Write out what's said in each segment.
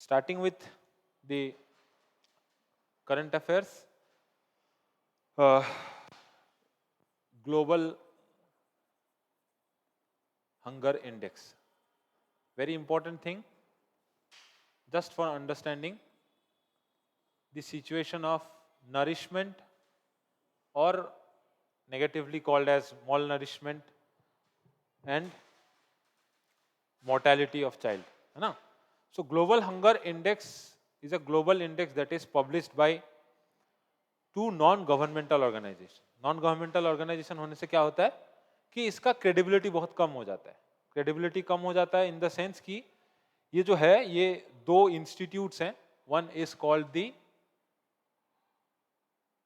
Starting with the current affairs, global hunger index, very important thing just for understanding the situation of nourishment, or negatively called as malnourishment and mortality of child, है ना? So global hunger index is a global index that is published by two non governmental organisation. Non governmental organisation होने से क्या होता है कि इसका credibility बहुत कम हो जाता है. क्रेडिबिलिटी कम हो जाता है इन द सेंस कि ये जो है ये दो इंस्टीट्यूट्स हैं. One is called the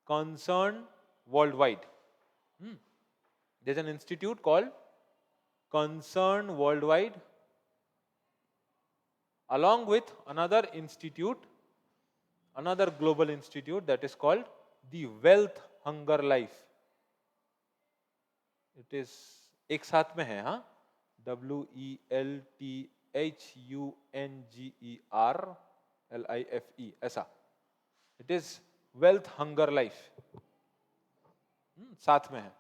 Concern World Wide. There is an institute called Concern World Wide along with another institute, another global institute that is called the Wealth Hunger Life. It is एक साथ में है, हाँ, WELTHUNGERLIFE ऐसा. It is Wealth Hunger Life, साथ में है.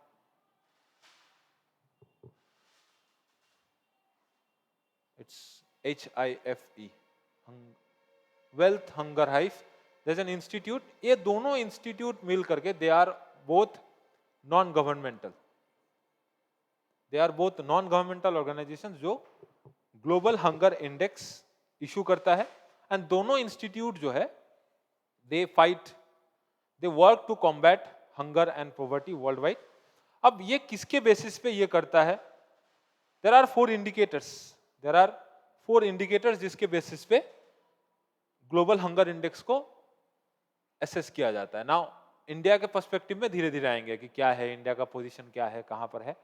It's HIFE, Wealth Hunger Life. There's an institute. ये दोनों इंस्टीट्यूट मिल करके they are both non-governmental. They are both non-governmental organizations जो ग्लोबल हंगर इंडेक्स इशू करता है. एंड दोनों इंस्टीट्यूट जो है they fight, they work to combat hunger and poverty worldwide. अब ये किसके बेसिस पे ये करता है? There are four indicators. There are four indicators जिसके बेसिस पे ग्लोबल हंगर इंडेक्स को एसेस किया जाता है. नाउ इंडिया के पर्सपेक्टिव में धीरे धीरे आएंगे कि क्या है इंडिया का पोजीशन, क्या है, कहां पर है.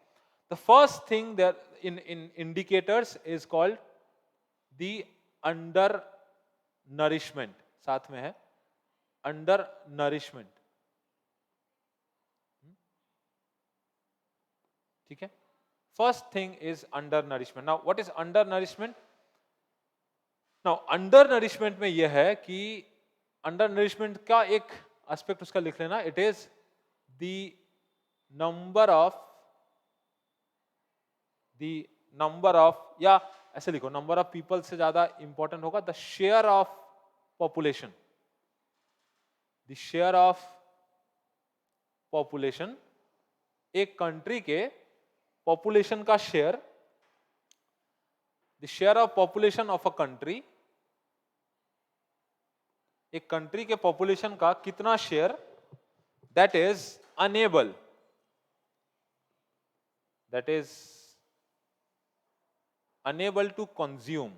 The first thing that in indicators is called the under nourishment. साथ में है अंडर नरिशमेंट. ठीक है. First thing is under nourishment. Now what is under nourishment? Now under nourishment में यह है कि अंडर नरिशमेंट का एक एस्पेक्ट उसका लिख लेना. It is the number of या ऐसे लिखो, नंबर ऑफ पीपल से ज्यादा इंपॉर्टेंट होगा the share of population. The share of population, एक कंट्री के पॉपुलेशन का share, the share of population of a country, एक कंट्री के पॉपुलेशन का कितना share that is enable, that is enable to consume,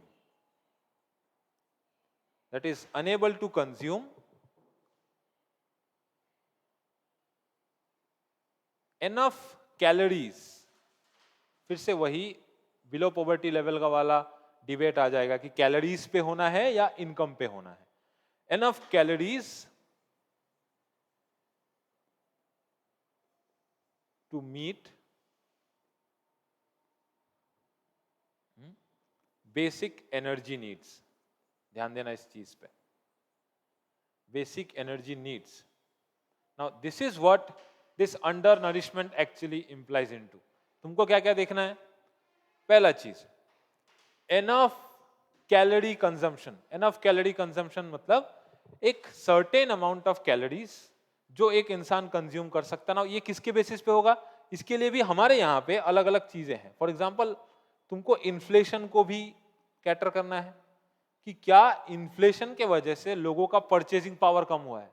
that is enable to consume enough calories. फिर से वही बिलो पॉवर्टी लेवल का वाला डिबेट आ जाएगा कि कैलोरीज पे होना है या इनकम पे होना है. enough calories to meet basic energy needs. ध्यान देना इस चीज पे, basic energy needs. Now this is what this undernourishment actually implies into. तुमको क्या क्या देखना है? पहला चीज enough calorie consumption. enough calorie consumption मतलब एक सर्टेन अमाउंट ऑफ कैलोरीज जो एक इंसान कंज्यूम कर सकता ना. ये किसके बेसिस पे होगा? इसके लिए भी हमारे यहाँ पे अलग अलग चीजें हैं. फॉर एग्जांपल तुमको इन्फ्लेशन को भी कैटर करना है कि क्या इन्फ्लेशन के वजह से लोगों का परचेजिंग पावर कम हुआ है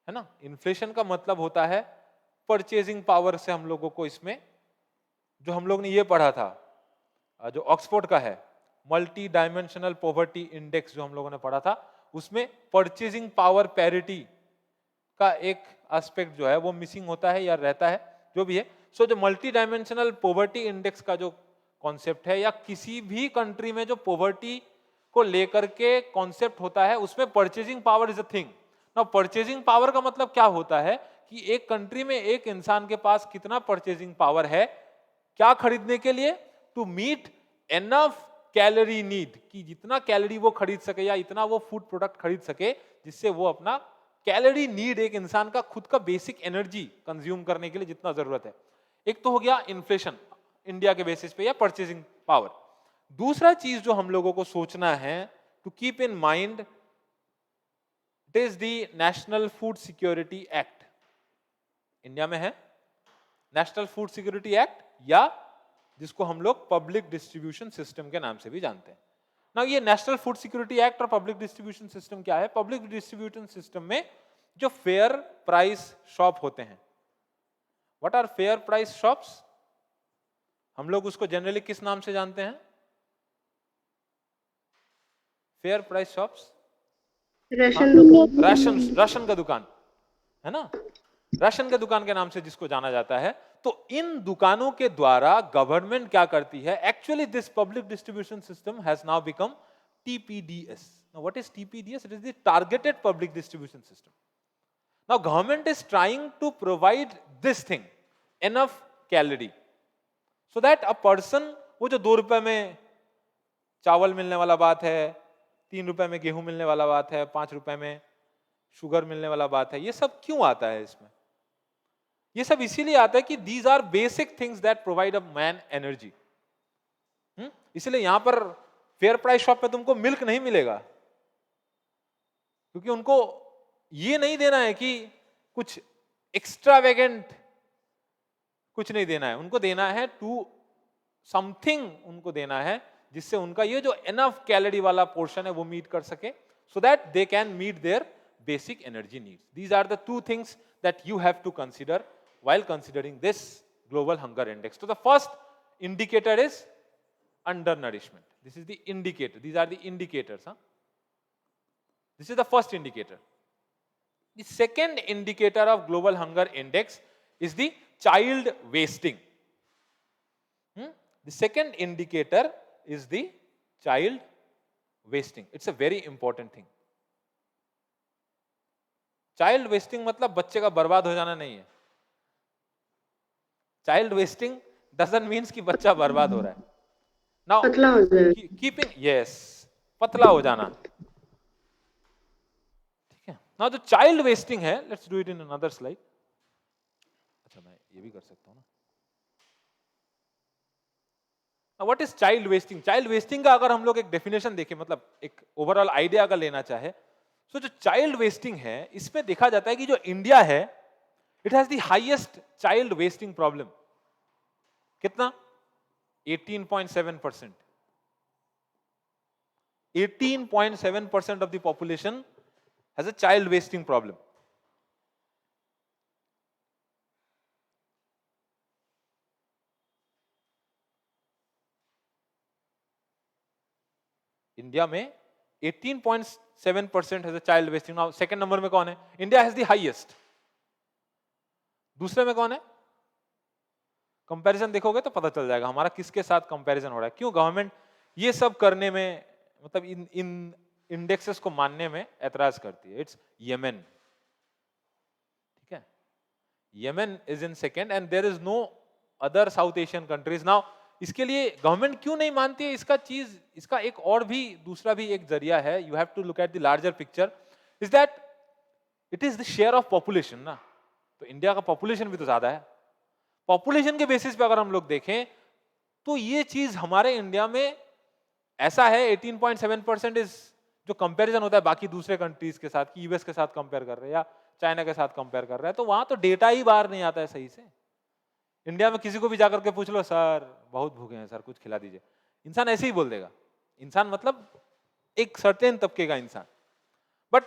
ना. इन्फ्लेशन का मतलब होता है परचेजिंग पावर से हम लोगों को इसमें जो हम लोग ने ये पढ़ा था जो ऑक्सफोर्ड का है मल्टी डायमेंशनल पॉवर्टी इंडेक्स जो हम लोगों ने पढ़ा था, उसमें परचेजिंग पावर पैरिटी का एक एस्पेक्ट जो है वो मिसिंग होता है या रहता है, जो भी है. सो जो मल्टी डायमेंशनल पॉवर्टी इंडेक्स का जो कॉन्सेप्ट है या किसी भी कंट्री में जो पॉवर्टी को लेकर के कॉन्सेप्ट होता है उसमें purchasing power is a thing. Now purchasing power का मतलब क्या होता है कि एक कंट्री में एक इंसान के पास कितना परचेजिंग पावर है क्या खरीदने के लिए? To meet enough calorie need, कि जितना कैलोरी वो खरीद सके या इतना वो फूड प्रोडक्ट खरीद सके जिससे वो अपना कैलोरी नीड, एक इंसान का खुद का बेसिक एनर्जी कंज्यूम करने के लिए जितना जरूरत है। एक तो हो गया इन्फ्लेशन इंडिया के बेसिस पे या परचेजिंग पावर। दूसरा चीज जो हम लोगों को सोचना है, to keep in mind, it is the national food security act. India में है नेशनल फूड सिक्योरिटी एक्ट, या जिसको हम लोग पब्लिक डिस्ट्रीब्यूशन सिस्टम के नाम से भी जानते हैं। ना ये नेशनल फूड सिक्योरिटी एक्ट और पब्लिक डिस्ट्रीब्यूशन सिस्टम क्या है? पब्लिक डिस्ट्रीब्यूशन सिस्टम में जो फेयर प्राइस शॉप होते हैं, what are fair price shops? हम लोग उसको जनरली किस नाम से जानते हैं? फेयर प्राइस शॉप्स, राशन का दुकान है ना, राशन के दुकान के नाम से जिसको जाना जाता है। तो इन दुकानों के द्वारा गवर्नमेंट क्या करती है? Actually this public distribution system has now become TPDS. Now what is TPDS? It is the targeted public distribution system. Now government is trying to provide this thing, enough calorie, so that a person, वो जो 2 रुपए में चावल मिलने वाला बात है, 3 रुपए में गेहूं मिलने वाला बात है, 5 रुपए में शुगर मिलने वाला बात है, ये सब क्यों आता है इसमें? ये सब इसीलिए आता है कि these are basic things that provide a man energy. इसलिए यहां पर फेयर प्राइस शॉप पे तुमको मिल्क नहीं मिलेगा, क्योंकि उनको ये नहीं देना है कि कुछ एक्स्ट्रावेगेंट कुछ नहीं देना है, उनको देना है टू समथिंग, उनको देना है जिससे उनका ये जो एनफ कैलोरी वाला पोर्शन है वो मीट कर सके, so that they can meet their basic energy needs. These are the 2 things that you have to consider while considering this global hunger index. So the first indicator is undernourishment. This is the indicator. These are the indicators. This is the first indicator. The second indicator of global hunger index is the child wasting. The second indicator is the child wasting. It's a very important thing. Child wasting मतलब बच्चे का बर्बाद हो जाना नहीं है। Child wasting doesn't means कि बच्चा बर्बाद हो रहा है। नाउ पतला हो जाए, कीपिंग, यस, पतला हो जाना, ठीक है। नाउ जो चाइल्ड वेस्टिंग है, let's do it in another slide. अच्छा, मैं ये भी कर सकता हूं ना। What is child wasting? Child wasting का अगर हम लोग एक डेफिनेशन देखें, मतलब एक ओवरऑल आइडिया अगर लेना चाहे, तो जो चाइल्ड वेस्टिंग है, इसमें देखा जाता है कि जो इंडिया है, it has the highest child wasting problem. कितना? 18.7%। 18.7% of the population has a child wasting problem. India में 18.7% has a child wasting. Now second number में कौन है? India has the highest. दूसरे में कौन है? कंपैरिजन देखोगे तो पता चल जाएगा हमारा किसके साथ कंपैरिजन हो रहा है। क्यों गवर्नमेंट ये सब करने में, मतलब इन इंडेक्सेस को मानने में ऐतराज करती है? इट्स येमेन, ठीक है। Yemen is in second and there is no other South Asian countries. Now इसके लिए गवर्नमेंट क्यों नहीं मानती है इसका एक और भी दूसरा भी एक जरिया है। You have to look at the larger picture, is that it is the share of population ना। तो इंडिया का पॉपुलेशन भी तो ज्यादा है। पॉपुलेशन के बेसिस पे अगर हम लोग देखें तो ये चीज हमारे इंडिया में ऐसा है, 18.7% इज जो कंपैरिजन होता है बाकी दूसरे कंट्रीज के साथ, कि यूएस के साथ कंपेयर कर रहे हैं या चाइना के साथ कंपेयर कर रहे हैं, तो वहां तो डेटा ही बाहर नहीं आता है सही से। इंडिया में किसी को भी जाकर के पूछ लो, सर बहुत भूखे हैं सर, कुछ खिला दीजिए, इंसान ऐसे ही बोल देगा। इंसान मतलब एक सर्टेन तबके का इंसान। बट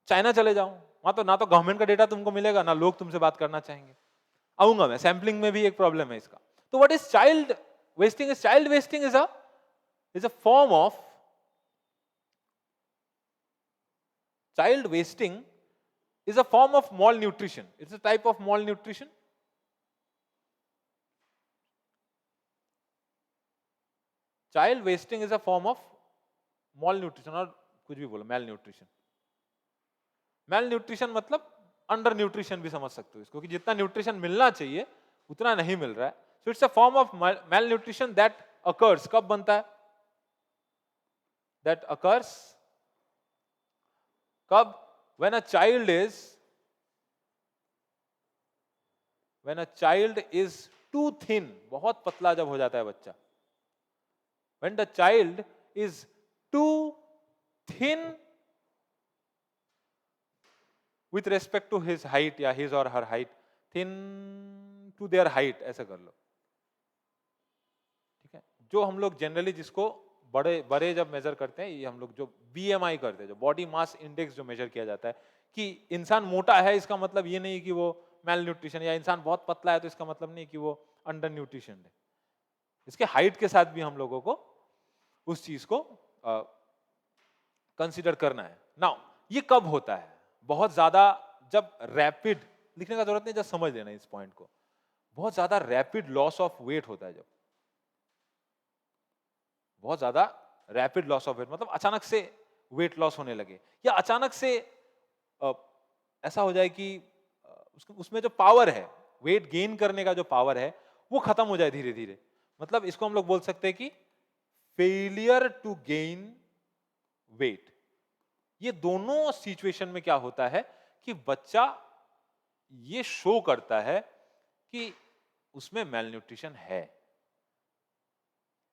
चाइना चले जाओ, वहां तो ना तो गवर्नमेंट का डेटा तुमको मिलेगा, ना लोग तुमसे बात करना चाहेंगे। आऊंगा मैं, सैंपलिंग में भी एक प्रॉब्लम है इसका। तो what is child wasting? Child wasting is a form of, child wasting is a form of malnutrition. It's a type of malnutrition. Child wasting is a form of malnutrition, और कुछ भी बोलो, malnutrition. Malnutrition मतलब under nutrition भी समझ सकते हो इसको, कि जितना न्यूट्रिशन मिलना चाहिए उतना नहीं मिल रहा है। So it's a form of malnutrition that occurs. कब बनता है? that occurs कब? when a child is too thin, बहुत पतला जब हो जाता है बच्चा, when the child is too thin with respect to his height या his or her height, thin to their height, ऐसा कर लो, ठीक है? जो हम लोग जनरली जिसको बड़े जब मेजर करते हैं, ये हम लोग जो BMI करते हैं, जो बॉडी मास इंडेक्स जो मेजर किया जाता है, कि इंसान मोटा है इसका मतलब ये नहीं कि वो मेल न्यूट्रिशन, या इंसान बहुत पतला है तो इसका मतलब नहीं कि वो अंडर न्यूट्रिशन है। इसके हाइट के साथ भी हम लोगों को उस चीज को कंसीडर करना है। नाउ ये कब होता है? बहुत ज्यादा जब रैपिड, लिखने का जरूरत नहीं, जब समझ लेना इस पॉइंट को, बहुत ज्यादा रैपिड लॉस ऑफ वेट होता है। जब बहुत ज्यादा रैपिड लॉस ऑफ वेट मतलब अचानक से वेट लॉस होने लगे, या अचानक से ऐसा हो जाए कि उसमें जो पावर है, वेट गेन करने का जो पावर है, वो खत्म हो जाए धीरे धीरे। मतलब इसको हम लोग बोल सकते हैं कि फेलियर टू गेन वेट। ये दोनों सिचुएशन में क्या होता है कि बच्चा ये शो करता है कि उसमें मेल न्यूट्रिशन है।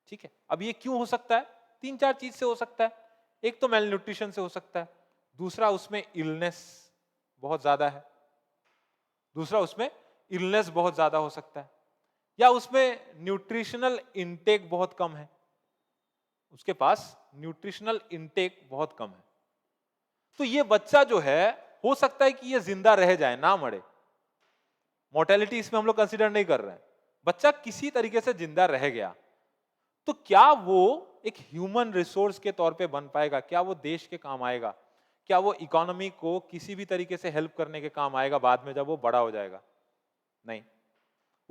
ठीक है, अब ये क्यों हो सकता है? 3-4 चीज से हो सकता है। एक तो मेल न्यूट्रिशन से हो सकता है, दूसरा उसमें इलनेस बहुत ज्यादा है, दूसरा उसमें इलनेस बहुत ज्यादा हो सकता है, या उसमें न्यूट्रिशनल इनटेक बहुत कम है, उसके पास न्यूट्रिशनल इनटेक बहुत कम है। तो ये बच्चा जो है, हो सकता है कि ये जिंदा रह जाए, ना मरे, मोर्टेलिटी इसमें हम लोग कंसीडर नहीं कर रहे हैं, बच्चा किसी तरीके से जिंदा रह गया, तो क्या वो एक ह्यूमन रिसोर्स के तौर पे बन पाएगा? क्या वो देश के काम आएगा? क्या वो इकोनॉमी को किसी भी तरीके से हेल्प करने के काम आएगा बाद में जब वो बड़ा हो जाएगा? नहीं,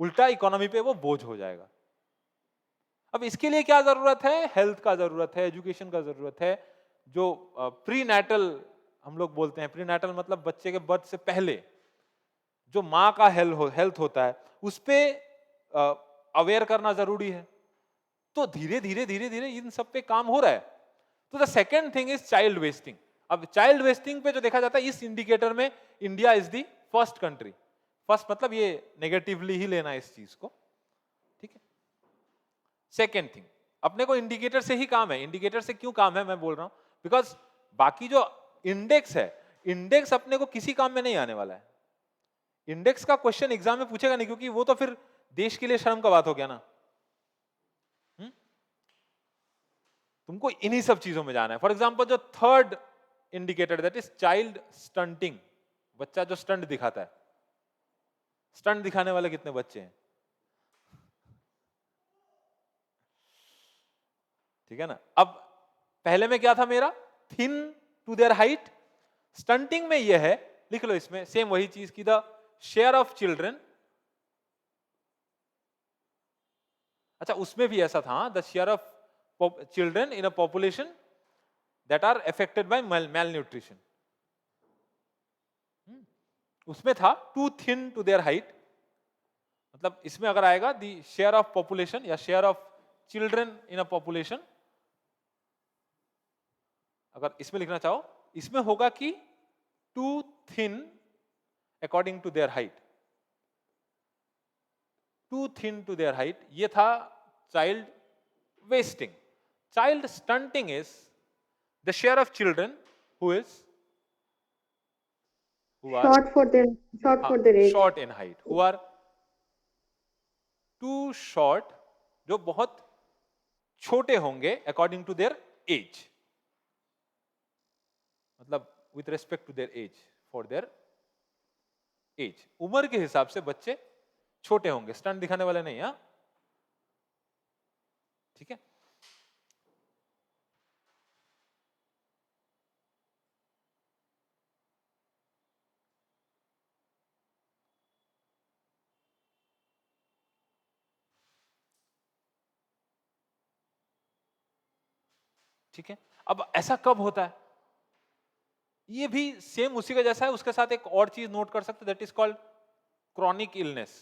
उल्टा इकोनॉमी पे वो बोझ हो जाएगा। अब इसके लिए क्या जरूरत है? हेल्थ का जरूरत है, एजुकेशन का जरूरत है। जो प्री नेटल हम लोग बोलते हैं, प्री नेटल मतलब बच्चे के बर्थ से पहले जो माँ का हेल्थ होता है, उस पे अवेयर करना जरूरी है। तो धीरे धीरे इन सब पे काम हो रहा है। तो the second thing is child wasting. अब चाइल्ड वेस्टिंग पे जो देखा जाता है, इस इंडिकेटर में India is the first country. First मतलब ये नेगेटिवली ही लेना इस चीज को, ठीक है। सेकेंड थिंग, अपने को इंडिकेटर से ही काम है। इंडिकेटर से क्यों काम है मैं बोल रहा हूं, बिकॉज बाकी जो इंडेक्स है, इंडेक्स अपने को किसी काम में नहीं आने वाला है। इंडेक्स का क्वेश्चन एग्जाम में पूछेगा नहीं, क्योंकि वो तो फिर देश के लिए शर्म का बात हो गया ना। तुमको इन्हीं सब चीजों में जाना है। फॉर एग्जाम्पल जो third indicator, that is child stunting, बच्चा जो स्टंट दिखाता है। स्टंट दिखाने वाले कितने बच्चे हैं? ठीक है ना। अब पहले में क्या था मेरा? Thin to their height. Stunting में यह है, लिख लो इसमें सेम वही चीज की, द शेयर ऑफ चिल्ड्रन। अच्छा, उसमें भी ऐसा था, the share of children in a population that are affected by malnutrition. उसमें था too thin to their height, मतलब इसमें अगर आएगा the share of population या share of children in a population, अगर इसमें लिखना चाहो, इसमें होगा कि too thin according to their height, too thin to their height। ये था child wasting। Child stunting is the share of children who are short for their age, short in height, who are too short, जो बहुत छोटे होंगे according to their age, मतलब with respect to their age, for their age, उम्र के हिसाब से बच्चे छोटे होंगे, स्टंट दिखाने वाले नहीं। हाँ, ठीक है। ठीक है, अब ऐसा कब होता है? ये भी सेम उसी का जैसा है, उसके साथ एक और चीज नोट कर सकते, that is called chronic illness,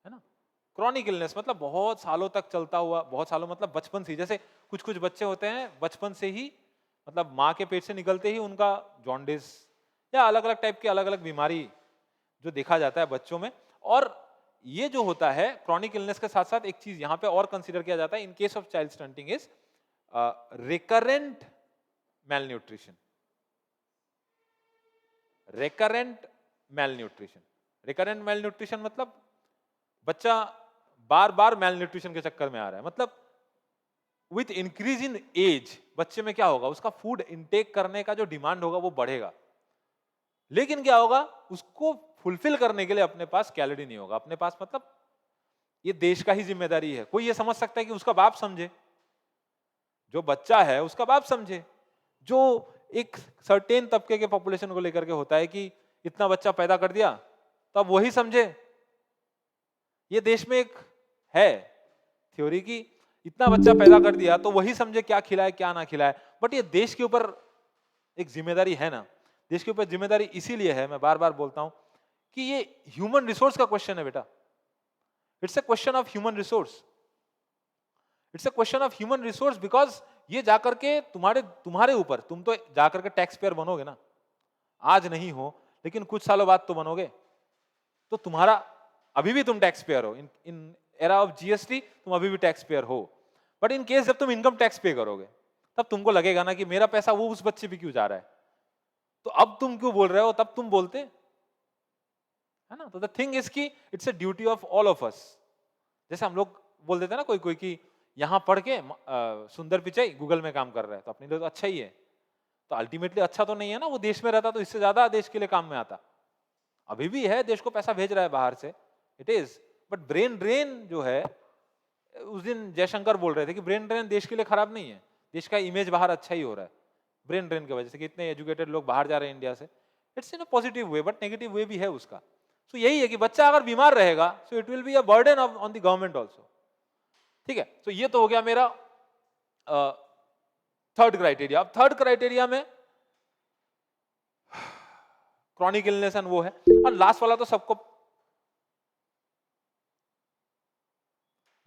है ना। क्रॉनिक इलनेस मतलब बहुत सालों तक चलता हुआ, बहुत सालों मतलब बचपन से ही, जैसे कुछ कुछ बच्चे होते हैं बचपन से ही, मतलब माँ के पेट से निकलते ही उनका जॉन्डिस या अलग अलग टाइप की अलग अलग बीमारी जो देखा जाता है बच्चों में। और ये जो होता है क्रॉनिक इलनेस के साथ साथ एक चीज यहाँ पे और कंसीडर किया जाता है in case of child stunting is recurrent malnutrition. Recurrent malnutrition. Recurrent malnutrition मतलब बच्चा बार बार malnutrition के चक्कर में आ रहा है, मतलब विथ इंक्रीज इन एज बच्चे में क्या होगा, उसका फूड इनटेक करने का जो डिमांड होगा वो बढ़ेगा, लेकिन क्या होगा उसको फुलफिल करने के लिए अपने पास कैलोरी नहीं होगा अपने पास। मतलब ये देश का ही जिम्मेदारी है। कोई ये समझ सकता है कि उसका बाप समझे, जो बच्चा है उसका बाप समझे, जो एक सर्टेन तबके के पॉपुलेशन को लेकर के होता है कि इतना बच्चा पैदा कर दिया तो अब वही समझे। ये देश में एक है थ्योरी कि इतना बच्चा पैदा कर दिया तो वही समझे क्या खिलाए क्या ना खिलाए, बट ये देश के ऊपर एक जिम्मेदारी है ना, देश के ऊपर जिम्मेदारी इसीलिए है, मैं बार बार बोलता हूं कि ये ह्यूमन रिसोर्स का क्वेश्चन है बेटा। It's a question of human resource, it's a question of human resource, because ये जाकर के तुम्हारे ऊपर, तुम तो जाकर के टैक्स पेयर बनोगे ना, आज नहीं हो लेकिन कुछ सालों बाद तो बनोगे, तो तुम्हारा अभी भी तुम टैक्स पेयर हो, इन एरा ऑफ जीएसटी तुम अभी भी टैक्स पेयर हो, बट इन केस जब तुम इनकम टैक्स पे करोगे तब तुमको लगेगा ना कि मेरा पैसा वो उस बच्चे पे क्यों जा रहा है, तो अब तुम क्यों बोल रहे हो, तब तुम बोलते है ना। तो द थिंग इज कि it's a duty of all of us. जैसे हम लोग बोल देते हैं ना कोई कोई कि यहां पढ़ के सुंदर पिचाई गूगल में काम कर रहा है तो अपने लिए तो अच्छा ही है, तो अल्टीमेटली अच्छा तो नहीं है ना, वो देश में रहता तो इससे ज्यादा देश के लिए काम में आता। अभी भी है, देश को पैसा भेज रहा है बाहर से, it is, but brain drain जो है, उस दिन जयशंकर बोल रहे थे कि ब्रेन ड्रेन देश के लिए खराब नहीं है, देश का इमेज बाहर अच्छा ही हो रहा है ब्रेन ड्रेन की वजह से कि इतने एजुकेटेड लोग बाहर जा रहे हैं इंडिया से। It's in a positive way, but negative way भी है उसका। सो यही है कि बच्चा अगर बीमार रहेगा so it will be a burden on the government also. ठीक है, तो ये तो हो गया मेरा थर्ड क्राइटेरिया। अब थर्ड क्राइटेरिया में क्रॉनिक इलनेस एंड वो है, और लास्ट वाला तो सबको,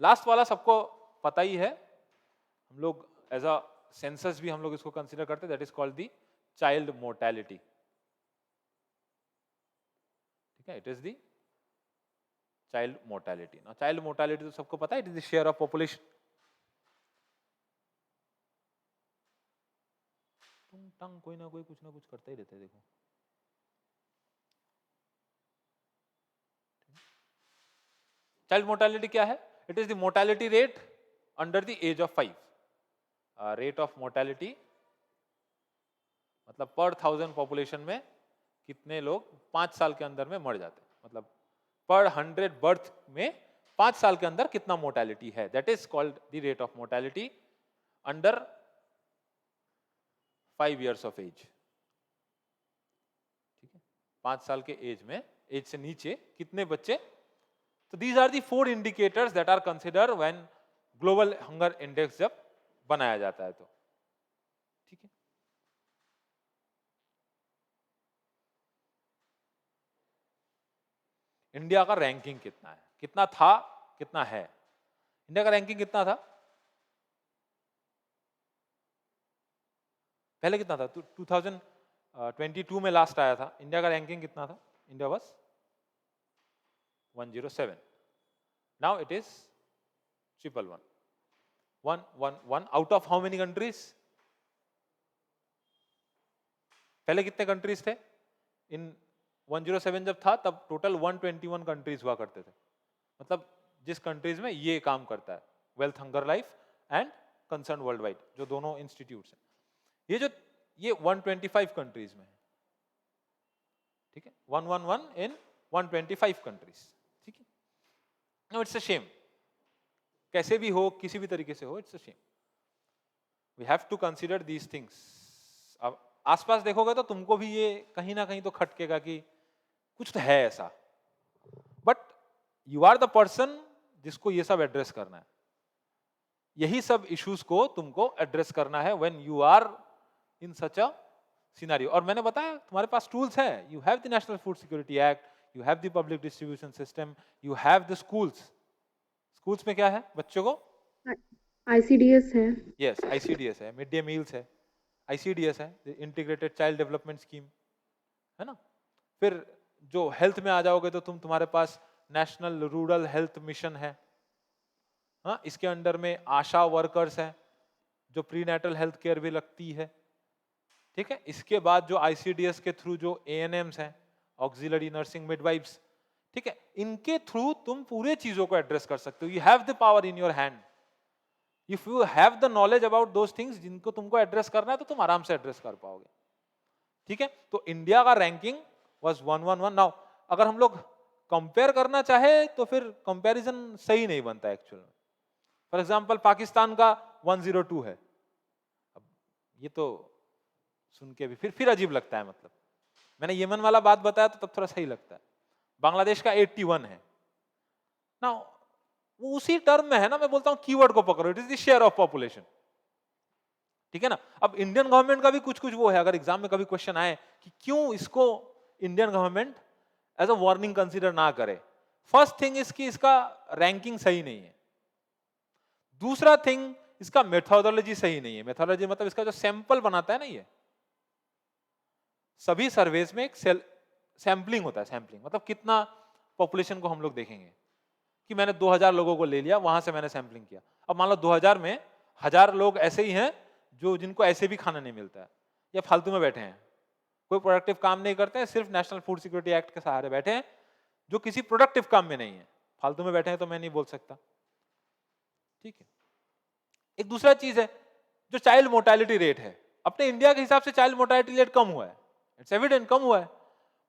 लास्ट वाला सबको पता ही है, हम लोग एज अ सेंसस भी हम लोग इसको कंसीडर करते हैं, that is called the child mortality. ठीक है, it is the child mortality. ना चाइल्ड मोर्टेलिटी तो सबको पता है, it is the share of population. टंग कोई ना कोई कुछ ना कुछ करता ही रहता है, देखो। चाइल्ड मोर्टेलिटी क्या है? It is the mortality rate under the age of 5। Rate of mortality मतलब पर 1000 पॉपुलेशन में कितने लोग 5 साल के अंदर में मर जाते हैं, मतलब पर 100 बर्थ में 5 साल के अंदर कितना मोर्टेलिटी है, that is called the rate of mortality under 5 years of age. ठीक है, 5 साल के एज में, एज से नीचे कितने बच्चे, तो these are the 4 indicators that are consider when global hunger index जब बनाया जाता है तो। ठीक है, इंडिया का रैंकिंग कितना है, कितना था, कितना है, इंडिया का रैंकिंग कितना था पहले, कितना था 2022 में लास्ट आया था, इंडिया का रैंकिंग कितना था, India was 107, now it is 111, 111 out of how many countries, पहले कितने कंट्रीज थे इन 107 जब था तब टोटल 121 कंट्रीज हुआ करते थे, मतलब जिस कंट्रीज में ये काम करता है wealth hunger life and concern World wide, जो दोनों इंस्टीट्यूट्स हैं, ये 125 कंट्रीज में है। ठीक है, 111 इन 125 कंट्रीज। ठीक है, नो इट्स अ शेम, कैसे भी हो किसी भी तरीके से हो, it's a shame, we have to consider these things. अब आसपास देखोगे तो तुमको भी ये कहीं ना कहीं तो खटकेगा कि कुछ तो है ऐसा, but you are the person जिसको ये सब एड्रेस करना है, यही सब इश्यूज को तुमको एड्रेस करना है when you are in such a scenario. और मैंने बताया तुम्हारे पास टूल्स हैं, you have the national food security act, you have the public distribution system, you have the schools, schools में क्या है बच्चों को? ICDS है। यस, ICDS है, मिड डे मील्स है, ICDS है, इंटीग्रेटेड चाइल्ड डेवलपमेंट स्कीम, है ना? फिर जो हेल्थ में आ जाओगे तो तुम्हारे पास नेशनल रूरल हेल्थ मिशन है, हाँ, इसके अंडर में आशा वर्कर्स हैं जो प्रीनेटल हेल्थ केयर भी लगती है, ठीक है। इसके बाद जो ICDS के थ्रू जो ANMs हैं, ऑक्सिलरी नर्सिंग मिडवाइफ्स, ठीक है, इनके थ्रू तुम पूरे चीजों को एड्रेस कर सकते हो। You have the power in your hand. If you have the knowledge about those things जिनको तुमको एड्रेस करना है तो तुम आराम से एड्रेस कर पाओगे, ठीक है। तो इंडिया का रैंकिंग वाज 111। नाउ अगर हम लोग कंपेयर करना चाहे तो फिर कंपैरिजन सही नहीं बनता एक्चुअल में। फॉर एग्जांपल पाकिस्तान का 102 है। अब ये तो सुन के भी फिर अजीब लगता है, मतलब मैंने यमन वाला बात बताया तो तब थोड़ा सही लगता है। बांग्लादेश का 81 है ना, वो उसी टर्म में है ना, मैं बोलता हूं कीवर्ड को पकड़ो, it is the share of population, ठीक है ना। अब इंडियन गवर्नमेंट का भी कुछ कुछ वो है, अगर एग्जाम में कभी क्वेश्चन आए कि क्यों इसको Indian government as a warning consider ना करे, फर्स्ट थिंग इसकी इसका रैंकिंग सही नहीं है। दूसरा थिंग इसका मेथोडोलॉजी सही नहीं है। मेथोडोलॉजी मतलब इसका जो सैंपल बनाता है ना, ये सभी सर्वेज में एक सैंपलिंग होता है। सैंपलिंग मतलब कितना पॉपुलेशन को हम लोग देखेंगे कि मैंने 2000 लोगों को ले लिया, वहां से मैंने सैंपलिंग किया। अब मान लो 2000 में 1000 लोग ऐसे ही हैं जो जिनको ऐसे भी खाना नहीं मिलता है या फालतू में बैठे हैं, कोई प्रोडक्टिव काम नहीं करते हैं, सिर्फ नेशनल फूड सिक्योरिटी एक्ट के सहारे बैठे हैं, जो किसी प्रोडक्टिव काम में नहीं है, फालतू में बैठे हैं तो मैं नहीं बोल सकता, ठीक है। एक दूसरा चीज है जो चाइल्ड मोर्टेलिटी रेट है। अपने इंडिया के हिसाब से चाइल्ड मोर्टेलिटी रेट कम हुआ है, इट्स एविडेंट कम हुआ है,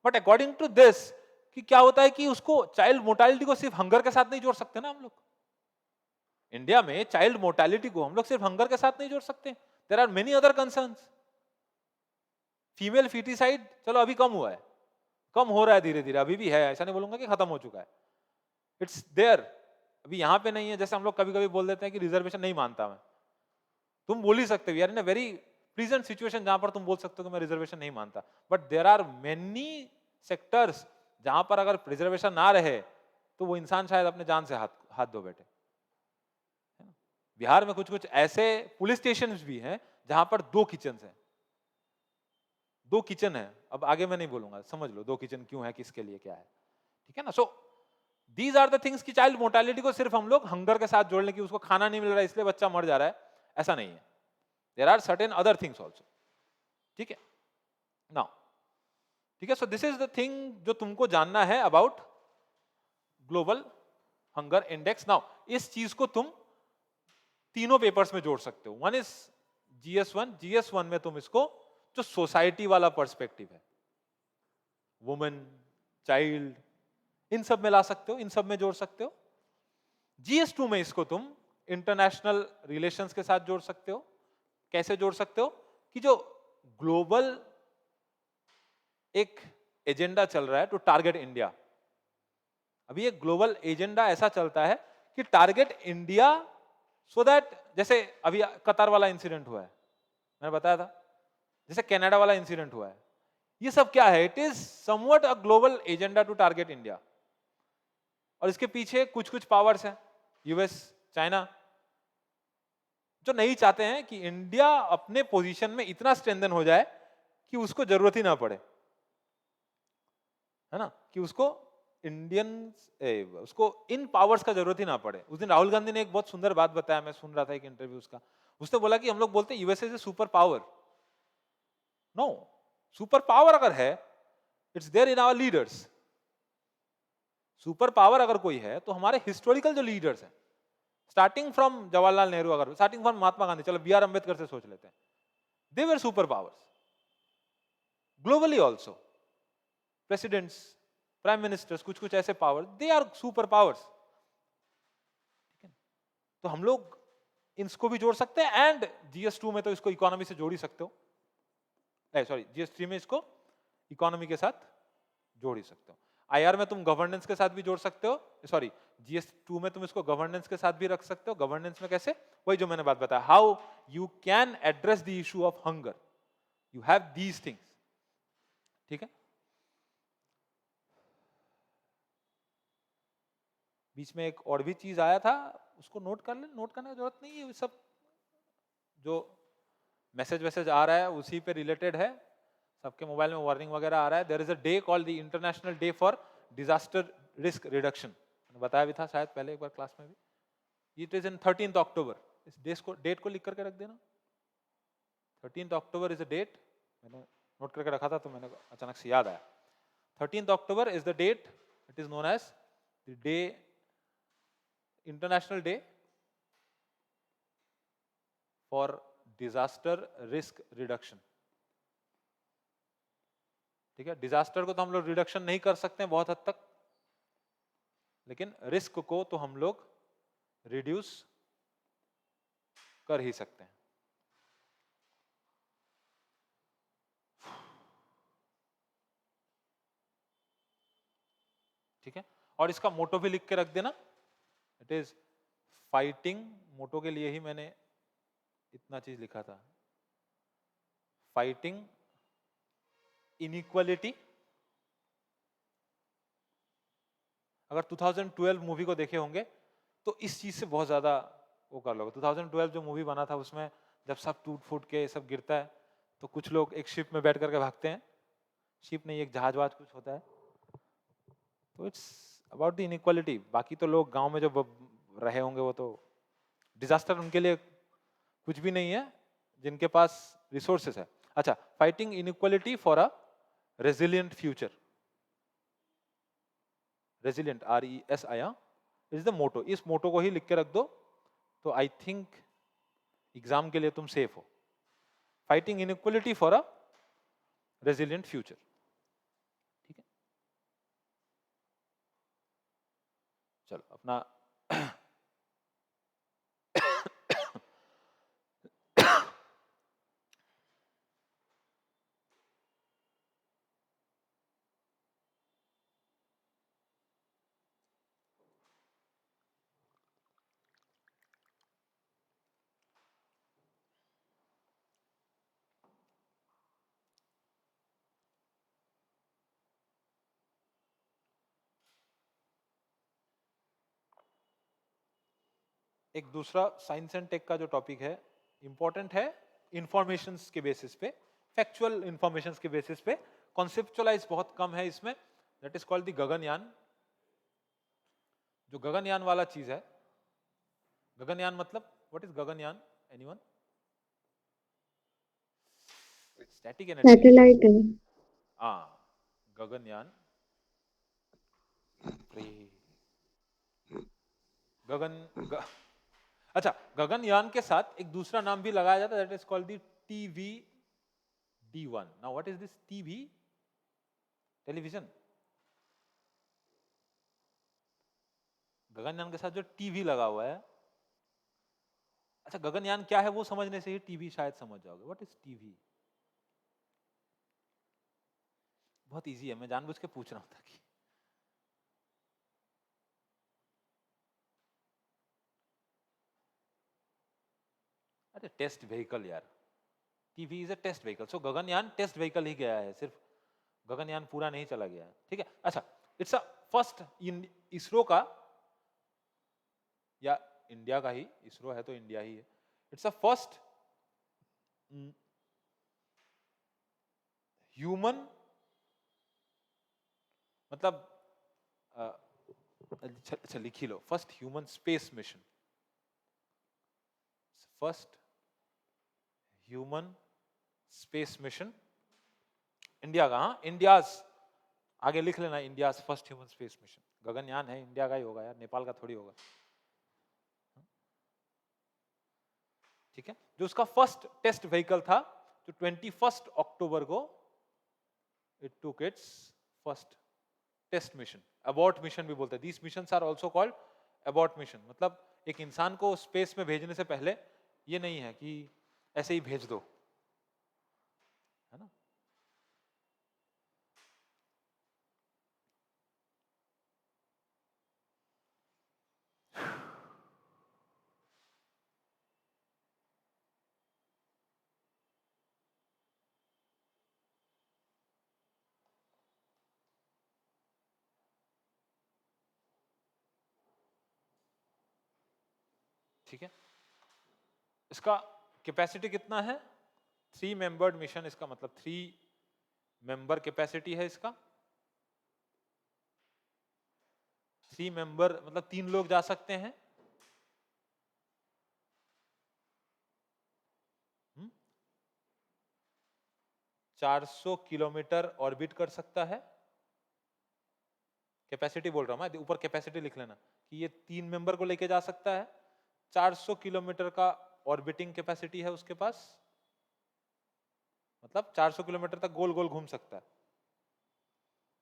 बट अकॉर्डिंग टू दिस कि क्या होता है कि उसको चाइल्ड मोर्टेलिटी को सिर्फ हंगर के साथ नहीं जोड़ सकते ना हम लोग। इंडिया में चाइल्ड मोर्टेलिटी को हम लोग सिर्फ हंगर के साथ नहीं जोड़ सकते, there are many other concerns. Female foeticide चलो अभी कम हुआ है, कम हो रहा है धीरे धीरे, अभी भी है, ऐसा नहीं बोलूंगा कि खत्म हो चुका है, इट्स देयर, अभी यहां पे नहीं है। जैसे हम लोग कभी कभी बोल देते हैं कि रिजर्वेशन नहीं मानता मैं, तुम बोल ही सकते हो यार, इन अ वेरी प्रेजेंट सिचुएशन जहां पर तुम बोल सकते हो कि मैं रिजर्वेशन नहीं मानता, but there are many sectors जहां पर अगर रिजर्वेशन ना रहे तो वो इंसान शायद अपने जान से हाथ हाथ धो बैठे। बिहार में कुछ कुछ ऐसे पुलिस स्टेशन भी हैं जहां पर 2 किचन हैं, 2 किचन है। अब आगे मैं नहीं बोलूंगा, समझ लो 2 किचन क्यों है, किसके लिए क्या है, ठीक है ना। So these are the things कि चाइल्ड मोर्टेलिटी को सिर्फ हम लोग हंगर के साथ जोड़ने की, उसको खाना नहीं मिल रहा है इसलिए बच्चा मर जा रहा है, ऐसा नहीं है। There are certain other things also, ठीक है नाउ, ठीक है। So this is the thing जो तुमको जानना है about global hunger index. Now इस चीज को तुम तीनों पेपर्स में जोड़ सकते हो। वन इज GS1 में तुम इसको जो सोसाइटी वाला पर्सपेक्टिव है, वुमेन, चाइल्ड, इन सब में ला सकते हो, इन सब में जोड़ सकते हो। GS2 में इसको तुम इंटरनेशनल रिलेशंस के साथ जोड़ सकते हो। कैसे जोड़ सकते हो कि जो ग्लोबल एक एजेंडा चल रहा है टू टारगेट इंडिया, अभी एक ग्लोबल एजेंडा ऐसा चलता है कि टारगेट इंडिया, सो दैट जैसे अभी कतर वाला इंसिडेंट हुआ है, मैंने बताया था, जैसे कनाडा वाला इंसिडेंट हुआ है, ये सब क्या है, it is somewhat a global agenda to target India. और इसके पीछे कुछ कुछ पावर्स हैं, US, चाइना, जो नहीं चाहते हैं कि इंडिया अपने पोजीशन में इतना स्ट्रेंथन हो जाए कि उसको जरूरत ही ना पड़े, है ना, कि उसको उसको इन पावर्स का जरूरत ही ना पड़े। उस दिन राहुल गांधी ने एक बहुत सुंदर बात बताया, मैं सुन रहा था एक इंटरव्यू उसका, उसने बोला कि हम लोग बोलते हैं USA is super power, no, super power अगर है it's there in our leaders. Super power अगर कोई है तो हमारे हिस्टोरिकल जो लीडर्स हैं, स्टार्टिंग फ्रॉम जवाहरलाल नेहरू, अगर स्टार्टिंग फ्रॉम महात्मा गांधी, चलो BR अम्बेडकर से सोच लेते हैं, they were super powers globally also. Presidents, prime ministers, कुछ कुछ ऐसे power, they are super powers, ठीक है। तो हम लोग इसको भी जोड़ सकते हैं, एंड GS2 में तो इसको इकोनॉमी से जोड़ ही सकते हो, सॉरी GS3 में इसको इकोनॉमी के साथ जोड़ ही सकते हो। IR में तुम गवर्नेंस के साथ भी जोड़ सकते हो, सॉरी GS2 में तुम इसको गवर्नेंस के साथ भी रख सकते हो। गवर्नेंस में कैसे, वही जो मैंने बात बताया, how you can address the issue of hunger, you have these things, ठीक है। बीच में एक और भी चीज आया था, उसको नोट कर ले, नोट करने की जरूरत नहीं है, ये सब जो मैसेज वैसेज आ रहा है उसी पे रिलेटेड है, सबके मोबाइल में वार्निंग वगैरह आ रहा है। There is a day called the international day for disaster risk reduction, मैंने बताया भी था शायद पहले एक बार क्लास में भी। इट इज इन 13 अक्टूबर, इस डेट को लिख करके रख देना। 13 अक्टूबर इज अ डेट, मैंने नोट करके रखा था तो मैंने अचानक से याद आया। 13 October is the date, it is known as the day, international day for disaster risk reduction. ठीक है, डिजास्टर को तो हम लोग रिडक्शन नहीं कर सकते हैं बहुत हद तक, लेकिन रिस्क को तो हम लोग रिड्यूस कर ही सकते हैं। ठीक है, और इसका मोटो भी लिख के रख देना, इट इज फाइटिंग, मोटो के लिए ही मैंने इतना चीज लिखा था, फाइटिंग इनइक्वालिटी। अगर 2012 मूवी को देखे होंगे तो इस चीज से बहुत ज्यादा वो कर लोगे। 2012 जो मूवी बना था उसमें जब सब टूट फूट के सब गिरता है तो कुछ लोग एक शिप में बैठ करके भागते हैं, शिप नहीं एक जहाज वहाज कुछ होता है, तो इट्स अबाउट द इनइक्वालिटी। बाकी तो लोग गांव में जो रहे होंगे वो तो डिजास्टर उनके लिए कुछ भी नहीं है जिनके पास रिसोर्सेस है। अच्छा, fighting inequality for a resilient future, resilient RESI is the motto. इस मोटो को ही लिख के रख दो तो आई थिंक एग्जाम के लिए तुम सेफ हो। Fighting inequality for a resilient future. ठीक है, चलो अपना एक दूसरा साइंस एंड टेक का जो टॉपिक है इंपॉर्टेंट है, इंफॉर्मेशन के बेसिस पे, फैक्चुअल इंफॉर्मेशन के बेसिस पे, कॉन्सेप्चुअलाइज बहुत कम है इसमें, that is called the Gaganyaan. जो गगनयान वाला चीज है, गगनयान मतलब what is Gaganyaan, anyone? Static energy, satellite है। हाँ गगनयान, गगन ग, अच्छा, गगनयान के साथ एक दूसरा नाम भी लगाया जाता है, that is called the TVD1। Now what is this TV? Television. Gaganyaan के साथ जो टीवी लगा हुआ है, अच्छा गगनयान क्या है वो समझने से ही टीवी शायद समझ जाओगे। What is TV? बहुत इजी है, मैं जानबूझ के पूछ रहा हूं ताकि अरे टेस्ट व्हीकल यार, TV is a test vehicle, so Gaganyaan test vehicle ही गया है, सिर्फ गगनयान पूरा नहीं चला गया है। ठीक है, अच्छा, it's a first in ISRO का, या इंडिया का ही, इसरो है तो इंडिया ही है। इट्स अ फर्स्ट ह्यूमन, मतलब अच्छा लिख ही लो, first human space mission, first human space mission India का। हाँ, इंडियाज आगे लिख लेना, India first human space mission. Gaganyaan है इंडिया का ही होगा यार, नेपाल का थोड़ी होगा। ठीक है, जो उसका फर्स्ट टेस्ट व्हीकल था, जो 21 अक्टूबर को it took its first test mission, abort mission भी बोलते हैं। These missions are also called abort mission, मतलब एक इंसान को स्पेस में भेजने से पहले ये नहीं है कि ऐसे ही भेज दो, है ना। ठीक है, इसका कैपेसिटी कितना है? 3 मेंबर्ड मिशन, इसका मतलब 3 मेंबर कैपेसिटी है इसका। 3 मेंबर मतलब 3 लोग जा सकते हैं। 400 किलोमीटर ऑर्बिट कर सकता है। कैपेसिटी बोल रहा हूं मैं, ऊपर कैपेसिटी लिख लेना कि ये 3 मेंबर को लेके जा सकता है। 400 किलोमीटर का ऑर्बिटिंग कैपेसिटी है उसके पास, मतलब 400 किलोमीटर तक गोल गोल घूम सकता है,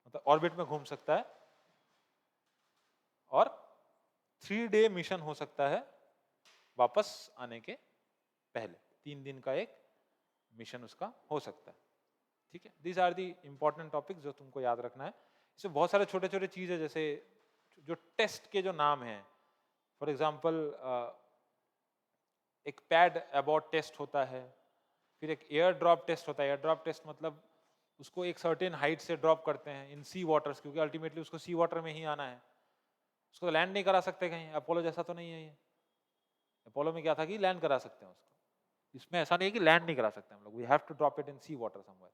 मतलब ऑर्बिट में घूम सकता है। और 3 डे मिशन हो सकता है वापस आने के पहले, 3 दिन का एक मिशन उसका हो सकता है। ठीक है, these are the important topics जो तुमको याद रखना है। इसमें बहुत सारे छोटे छोटे चीज है, जैसे जो टेस्ट के जो नाम हैं, फॉर एग्जाम्पल एक पैड अबॉर्ट टेस्ट होता है, फिर एक एयर ड्रॉप टेस्ट होता है। एयर ड्रॉप टेस्ट मतलब उसको एक सर्टेन हाइट से ड्रॉप करते हैं इन सी वाटर्स, क्योंकि अल्टीमेटली उसको सी वाटर में ही आना है, उसको लैंड नहीं करा सकते कहीं। अपोलो जैसा तो नहीं है ये। अपोलो में क्या था कि लैंड करा सकते हैं उसको, इसमें ऐसा नहीं है कि लैंड नहीं करा सकते हम लोग। We have to drop it in sea water somewhere,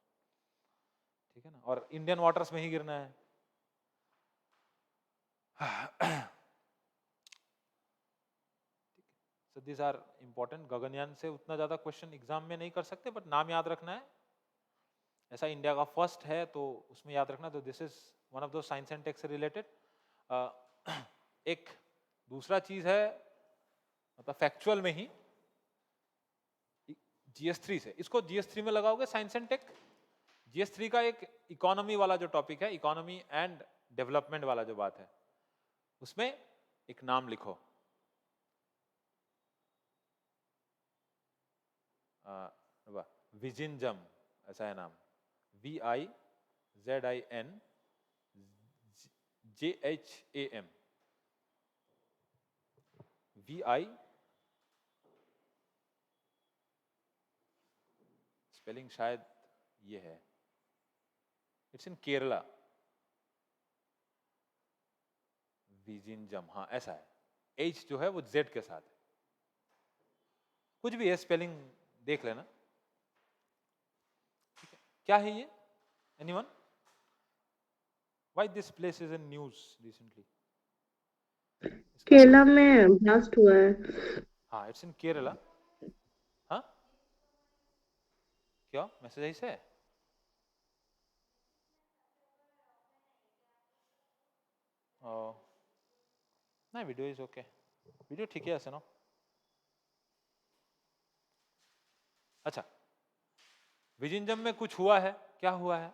ठीक है ना, और इंडियन वाटर्स में ही गिरना है। So this are important. Gaganyaan से उतना ज्यादा क्वेश्चन एग्जाम में नहीं कर सकते, बट नाम याद रखना है। ऐसा इंडिया का फर्स्ट है तो उसमें याद रखना। तो दिस इज वन ऑफ दो साइंस एंड टेक से रिलेटेड। एक दूसरा चीज है, मतलब फैक्चुअल में ही GS3 से, इसको GS3 में लगाओगे साइंस एंड टेक। GS3 का एक इकोनॉमी वाला जो टॉपिक है, इकोनॉमी एंड डेवलपमेंट वाला जो बात है, उसमें एक नाम लिखो, विजिनजम, ऐसा है नाम, VIZINJHAM, VI, स्पेलिंग शायद ये है, इट्स इन केरला, विजिनजम, हाँ ऐसा है। H जो है वो Z के साथ है, कुछ भी है, स्पेलिंग देख लेना। ठीक है, क्या है ये? Anyone? Why this place is in news recently? Kerala में ब्लास्ट हुआ है। हाँ, इट्स इन केरला। हाँ, क्या मैसेज ऐसे है? नहीं, वीडियो इज ओके, वीडियो ठीक है ऐसे ना। अच्छा, विजिंजम में कुछ हुआ है, क्या हुआ है?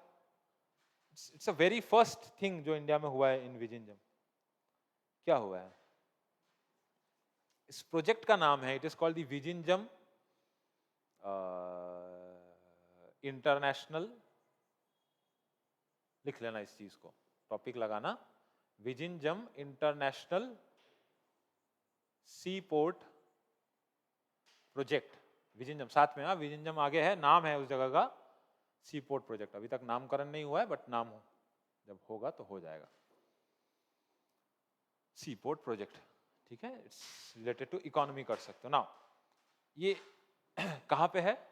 It's a very first thing जो इंडिया में हुआ है इन विजिंजम। क्या हुआ है? इस प्रोजेक्ट का नाम है, it is called the Vizhinjam international, लिख लेना इस चीज को, टॉपिक लगाना, विजिंजम इंटरनेशनल सी पोर्ट प्रोजेक्ट। विजिंजम साथ में, हाँ विजिंजम आगे है, नाम है उस जगह का सी पोर्ट प्रोजेक्ट। अभी तक नामकरण नहीं हुआ है, बट नाम हो, जब होगा तो हो जाएगा। सी पोर्ट प्रोजेक्ट, ठीक है, इट्स रिलेटेड टू इकोनॉमी कर सकते हो ना। ये कहाँ पे है?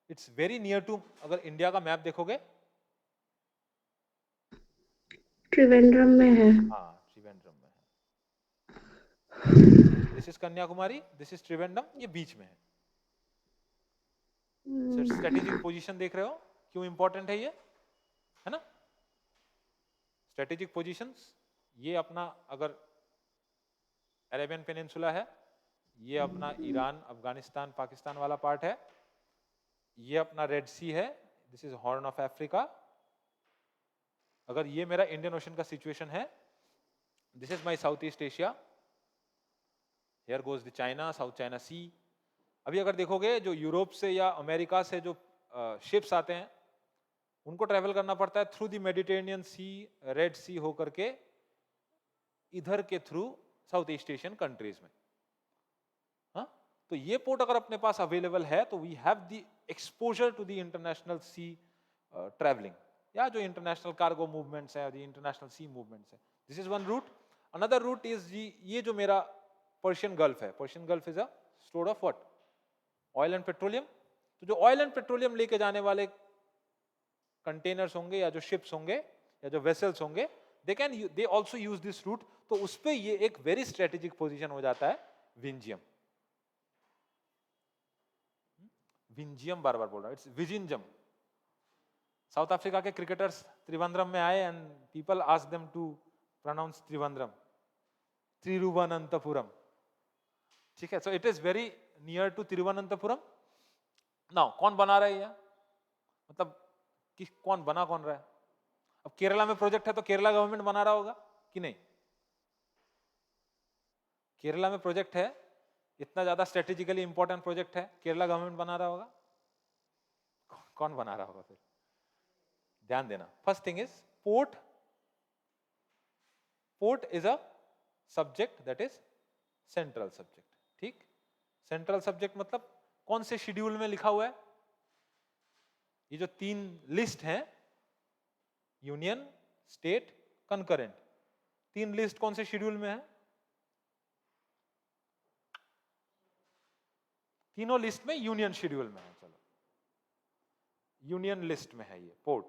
इट्स वेरी नियर टू, अगर इंडिया का मैप देखोगे, त्रिवेंद्रम में है। हाँ त्रिवेंद्रम में है। This is Kanyakumari, this is Trivandrum, ये बीच में है। स्ट्रेटेजिक पोजीशन देख रहे हो क्यों इंपॉर्टेंट है ये, है ना? स्ट्रेटेजिक पोजीशंस, ये अपना अगर अरेबियन पेनिनसुला है, ये अपना ईरान, अफगानिस्तान, पाकिस्तान वाला पार्ट है, ये अपना रेड सी है, this is horn of Africa. अगर ये मेरा इंडियन ओशन का सिचुएशन है, this is my south east Asia, here goes the China, south China sea. अभी अगर देखोगे जो यूरोप से या अमेरिका से जो शिप्स आते हैं, उनको ट्रेवल करना पड़ता है through the Mediterranean sea, red sea होकर के इधर के through south east Asian countries में। हाँ, तो ये पोर्ट अगर अपने पास अवेलेबल है तो we have the exposure to the international sea travelling, या जो इंटरनेशनल कार्गो मूवमेंट्स है, द इंटरनेशनल सी मूवमेंट्स है। This is one route. Another route is ये जो मेरा पर्शियन गल्फ है, Persian gulf is a store of what, oil and petroleum. तो जो ऑयल एंड पेट्रोलियम लेके जाने वाले कंटेनर्स होंगे या जो शिप्स होंगे या जो वेसल्स होंगे, they also use this route. तो उस पर ये एक वेरी स्ट्रेटेजिक पोजीशन हो जाता है विंजियम। विंजियम बार बार बोल रहा हूं, इट्स विजिंजम। साउथ अफ्रीका के क्रिकेटर्स त्रिवेंद्रम में आए and people ask them to pronounce Trivandrum, Thiruvananthapuram, ठीक है। So it is very near to Thiruvananthapuram. Now कौन बना रहा है ये, मतलब कि कौन बना कौन रहा है? अब केरला में प्रोजेक्ट है तो केरला गवर्नमेंट बना रहा होगा कि नहीं? केरला में प्रोजेक्ट है, इतना ज्यादा स्ट्रेटेजिकली इंपॉर्टेंट प्रोजेक्ट है, केरला गवर्नमेंट बना रहा होगा? कौन बना रहा होगा फिर? ध्यान देना, first thing is port. Port is a subject that is central subject, ठीक। सेंट्रल सब्जेक्ट मतलब कौन से शेड्यूल में लिखा हुआ है? ये जो 3 लिस्ट हैं, यूनियन, स्टेट, कंकरेंट, 3 लिस्ट कौन से शेड्यूल में है? तीनों लिस्ट में यूनियन शेड्यूल में है। चलो, यूनियन लिस्ट में है ये पोर्ट।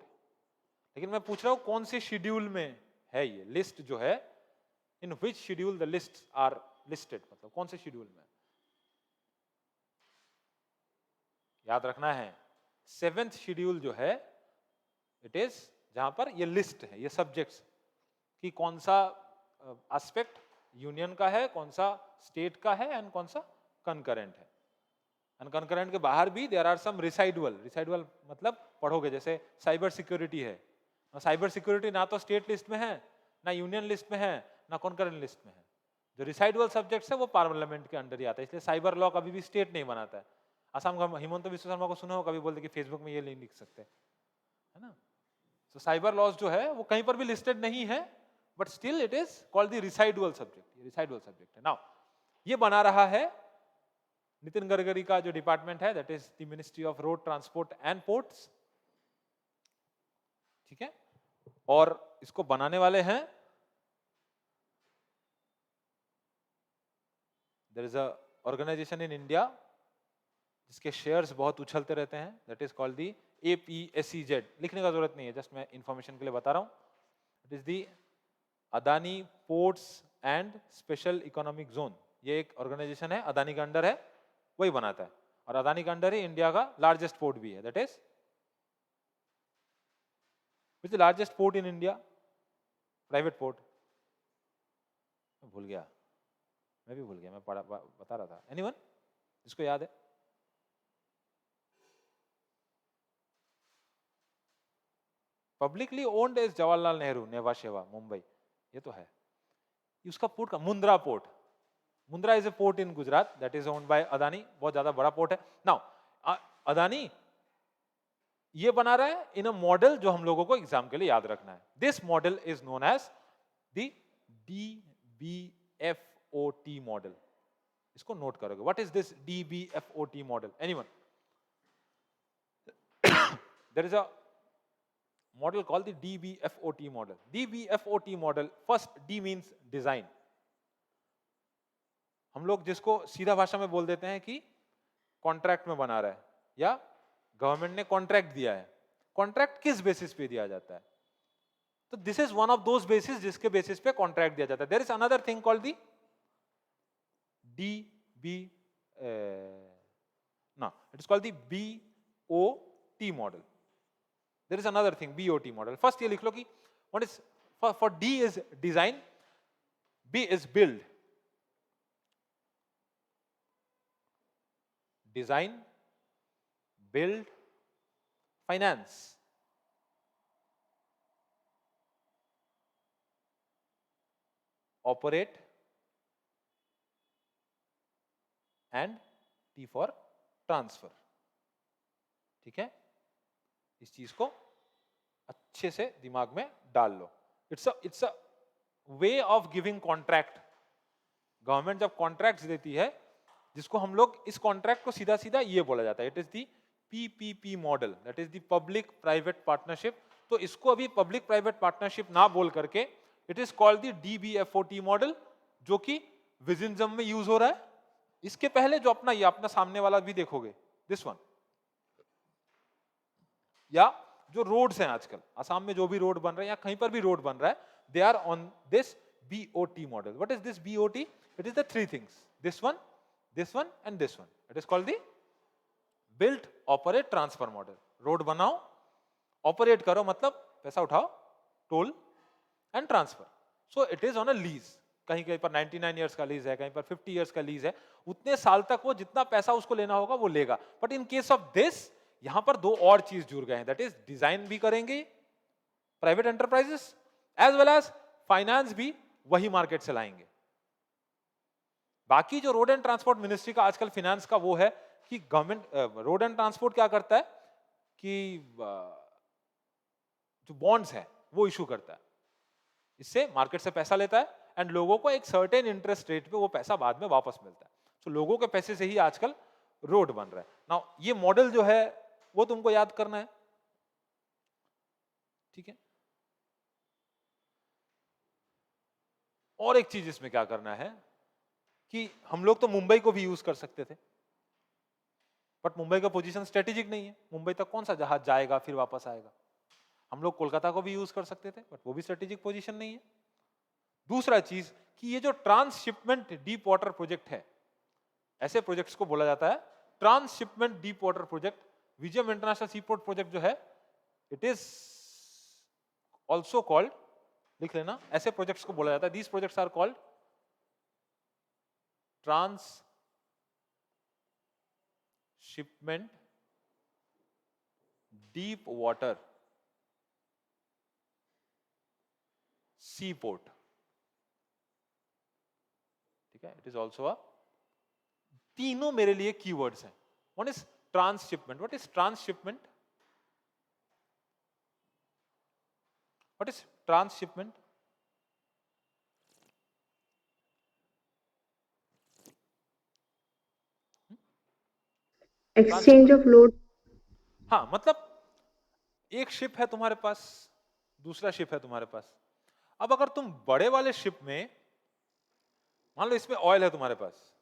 लेकिन मैं पूछ रहा हूं कौन से शेड्यूल में है ये लिस्ट जो है, in which schedule the lists are listed, मतलब कौन से शेड्यूल में? याद रखना है 7th शेड्यूल जो है, इट इज जहां पर ये लिस्ट है, ये सब्जेक्ट्स कि कौन सा एस्पेक्ट यूनियन का है, कौन सा स्टेट का है एंड कौन सा कंकरेंट है। एंड कंकरेंट के बाहर भी देयर आर सम रिसाइडुअल। रिसाइडुअल मतलब पढ़ोगे, जैसे साइबर सिक्योरिटी है, साइबर सिक्योरिटी ना तो स्टेट लिस्ट में है, ना यूनियन लिस्ट में है, ना कंकरेंट लिस्ट में है। जो रिसाइडुअल सब्जेक्ट्स है वो पार्लियामेंट के अंडर ही आता है, इसलिए साइबर लॉ कभी भी स्टेट नहीं बनाता है। असम का हिमंत बिस्व शर्मा को सुना हो, कभी बोलते कि फेसबुक में ये नहीं लिख सकते, है ना। सो साइबर लॉज जो है वो कहीं पर भी लिस्टेड नहीं है, but still it is called the residual subject. ये रिसाइडुअल सब्जेक्ट है। नाउ ये बना रहा है नितिन गडकरी का जो डिपार्टमेंट है, that is the ministry of road transport and ports, ठीक है। और इसको बनाने वाले हैं, there is a organisation in India जिसके शेयर्स बहुत उछलते रहते हैं, that is called the APSEZ। लिखने का जरूरत नहीं है, जस्ट मैं इंफॉर्मेशन के लिए बता रहा हूं। It is the Adani ports and special economic zone. ये एक ऑर्गेनाइजेशन है, अदानी के अंडर है, वही बनाता है। और अदानी के अंडर ही इंडिया का लार्जेस्ट पोर्ट भी है, that is which the largest port in India, private port, भूल गया, मैं भी भूल गया, मैं बता रहा था। एनीवन जिसको याद है? Publicly owned is Jawaharlal Nehru Nhava Sheva Mumbai, ये तो है। उसका पोर्ट का Mundra port, Mundra is a port in Gujarat that is owned by Adani, बहुत ज्यादा बड़ा पोर्ट है। नाउ अदानी ये बना रहा है इन अ मॉडल जो हम लोगों को एग्जाम के लिए याद रखना है। This model is known as the DBFOT model. इसको नोट करोगे, what is this DBFOT model? Anyone? There is a model called the DBFOT model. DBFOT model, first D means design. हम लोग जिसको सीधा भाषा में बोल देते हैं कि कॉन्ट्रैक्ट में बना रहा है या गवर्नमेंट ने कॉन्ट्रैक्ट दिया है। कॉन्ट्रैक्ट किस बेसिस पे दिया जाता है? तो this is one of those basis जिसके बेसिस पे कॉन्ट्रैक्ट दिया जाता है। There is another thing called the DB, no, it is called the BOT model. There is another thing, BOT model. First ये लिख लो कि what is for D is design, B is build. Design, build, finance. Operate and T for transfer. ठीक है, इस चीज को अच्छे से दिमाग में डाल लो। It's a way of giving contract. Government जब कॉन्ट्रैक्ट देती है, जिसको हम लोग इस कॉन्ट्रैक्ट को सीधा सीधा ये बोला जाता है, it is the PPP model, that is the public private partnership. तो इसको अभी पब्लिक प्राइवेट पार्टनरशिप ना बोल करके it is called the DBFOT model, जो कि विजिज्म में यूज हो रहा है। इसके पहले जो अपना ये अपना सामने वाला भी देखोगे, दिस वन, या जो रोड्स हैं आजकल असम में जो भी रोड बन रहे हैं या कहीं पर भी रोड बन रहा है, they are on this BOT model. What is this BOT? It is the three things, this one and this one. It is called the built operate transfer model. Road बनाओ, ऑपरेट करो मतलब पैसा उठाओ, toll and transfer. So it is on a lease. कहीं कहीं पर 99 years का lease है, कहीं पर 50 ईयर्स का लीज है। उतने साल तक वो जितना पैसा उसको लेना होगा वो लेगा। But in case of this, यहां पर दो और चीज जुड़ गए हैं, दैट इज डिजाइन भी करेंगे private enterprises as well as finance भी वही मार्केट से लाएंगे। बाकी जो रोड एंड ट्रांसपोर्ट मिनिस्ट्री का आजकल फाइनेंस का वो है कि गवर्नमेंट रोड एंड ट्रांसपोर्ट क्या करता है कि जो बॉन्ड्स है वो इशू करता है, इससे मार्केट से पैसा लेता है एंड लोगों को एक सर्टेन इंटरेस्ट रेट पे वो पैसा बाद में वापस मिलता है। तो लोगों के पैसे से ही आजकल रोड बन रहा है। नाउ ये मॉडल जो है वो तुमको याद करना है, ठीक है। और एक चीज इसमें क्या करना है कि हम लोग तो मुंबई को भी यूज कर सकते थे, बट मुंबई का पोजीशन स्ट्रेटेजिक नहीं है। मुंबई तक कौन सा जहाज जाएगा फिर वापस आएगा। हम लोग कोलकाता को भी यूज कर सकते थे, बट वो भी स्ट्रेटेजिक पोजीशन नहीं है। दूसरा चीज कि ये जो ट्रांसशिपमेंट डीप वाटर प्रोजेक्ट है, ऐसे प्रोजेक्ट्स को बोला जाता है transshipment deep water project. Vijayam international C port project जो है, इट इज ऑल्सो कॉल्ड, लिख लेना, ऐसे प्रोजेक्ट्स को बोला जाता है, these projects are called transshipment deep water seaport, ठीक है। इट इज ऑल्सो अ, तीनों मेरे लिए कीवर्ड्स हैं। One is transshipment. What is transshipment? What is transshipment? Exchange of load. हाँ, मतलब एक शिप है तुम्हारे पास, दूसरा शिप है तुम्हारे पास। अब अगर तुम बड़े वाले शिप में, मान लो इसमें ऑयल है तुम्हारे पास,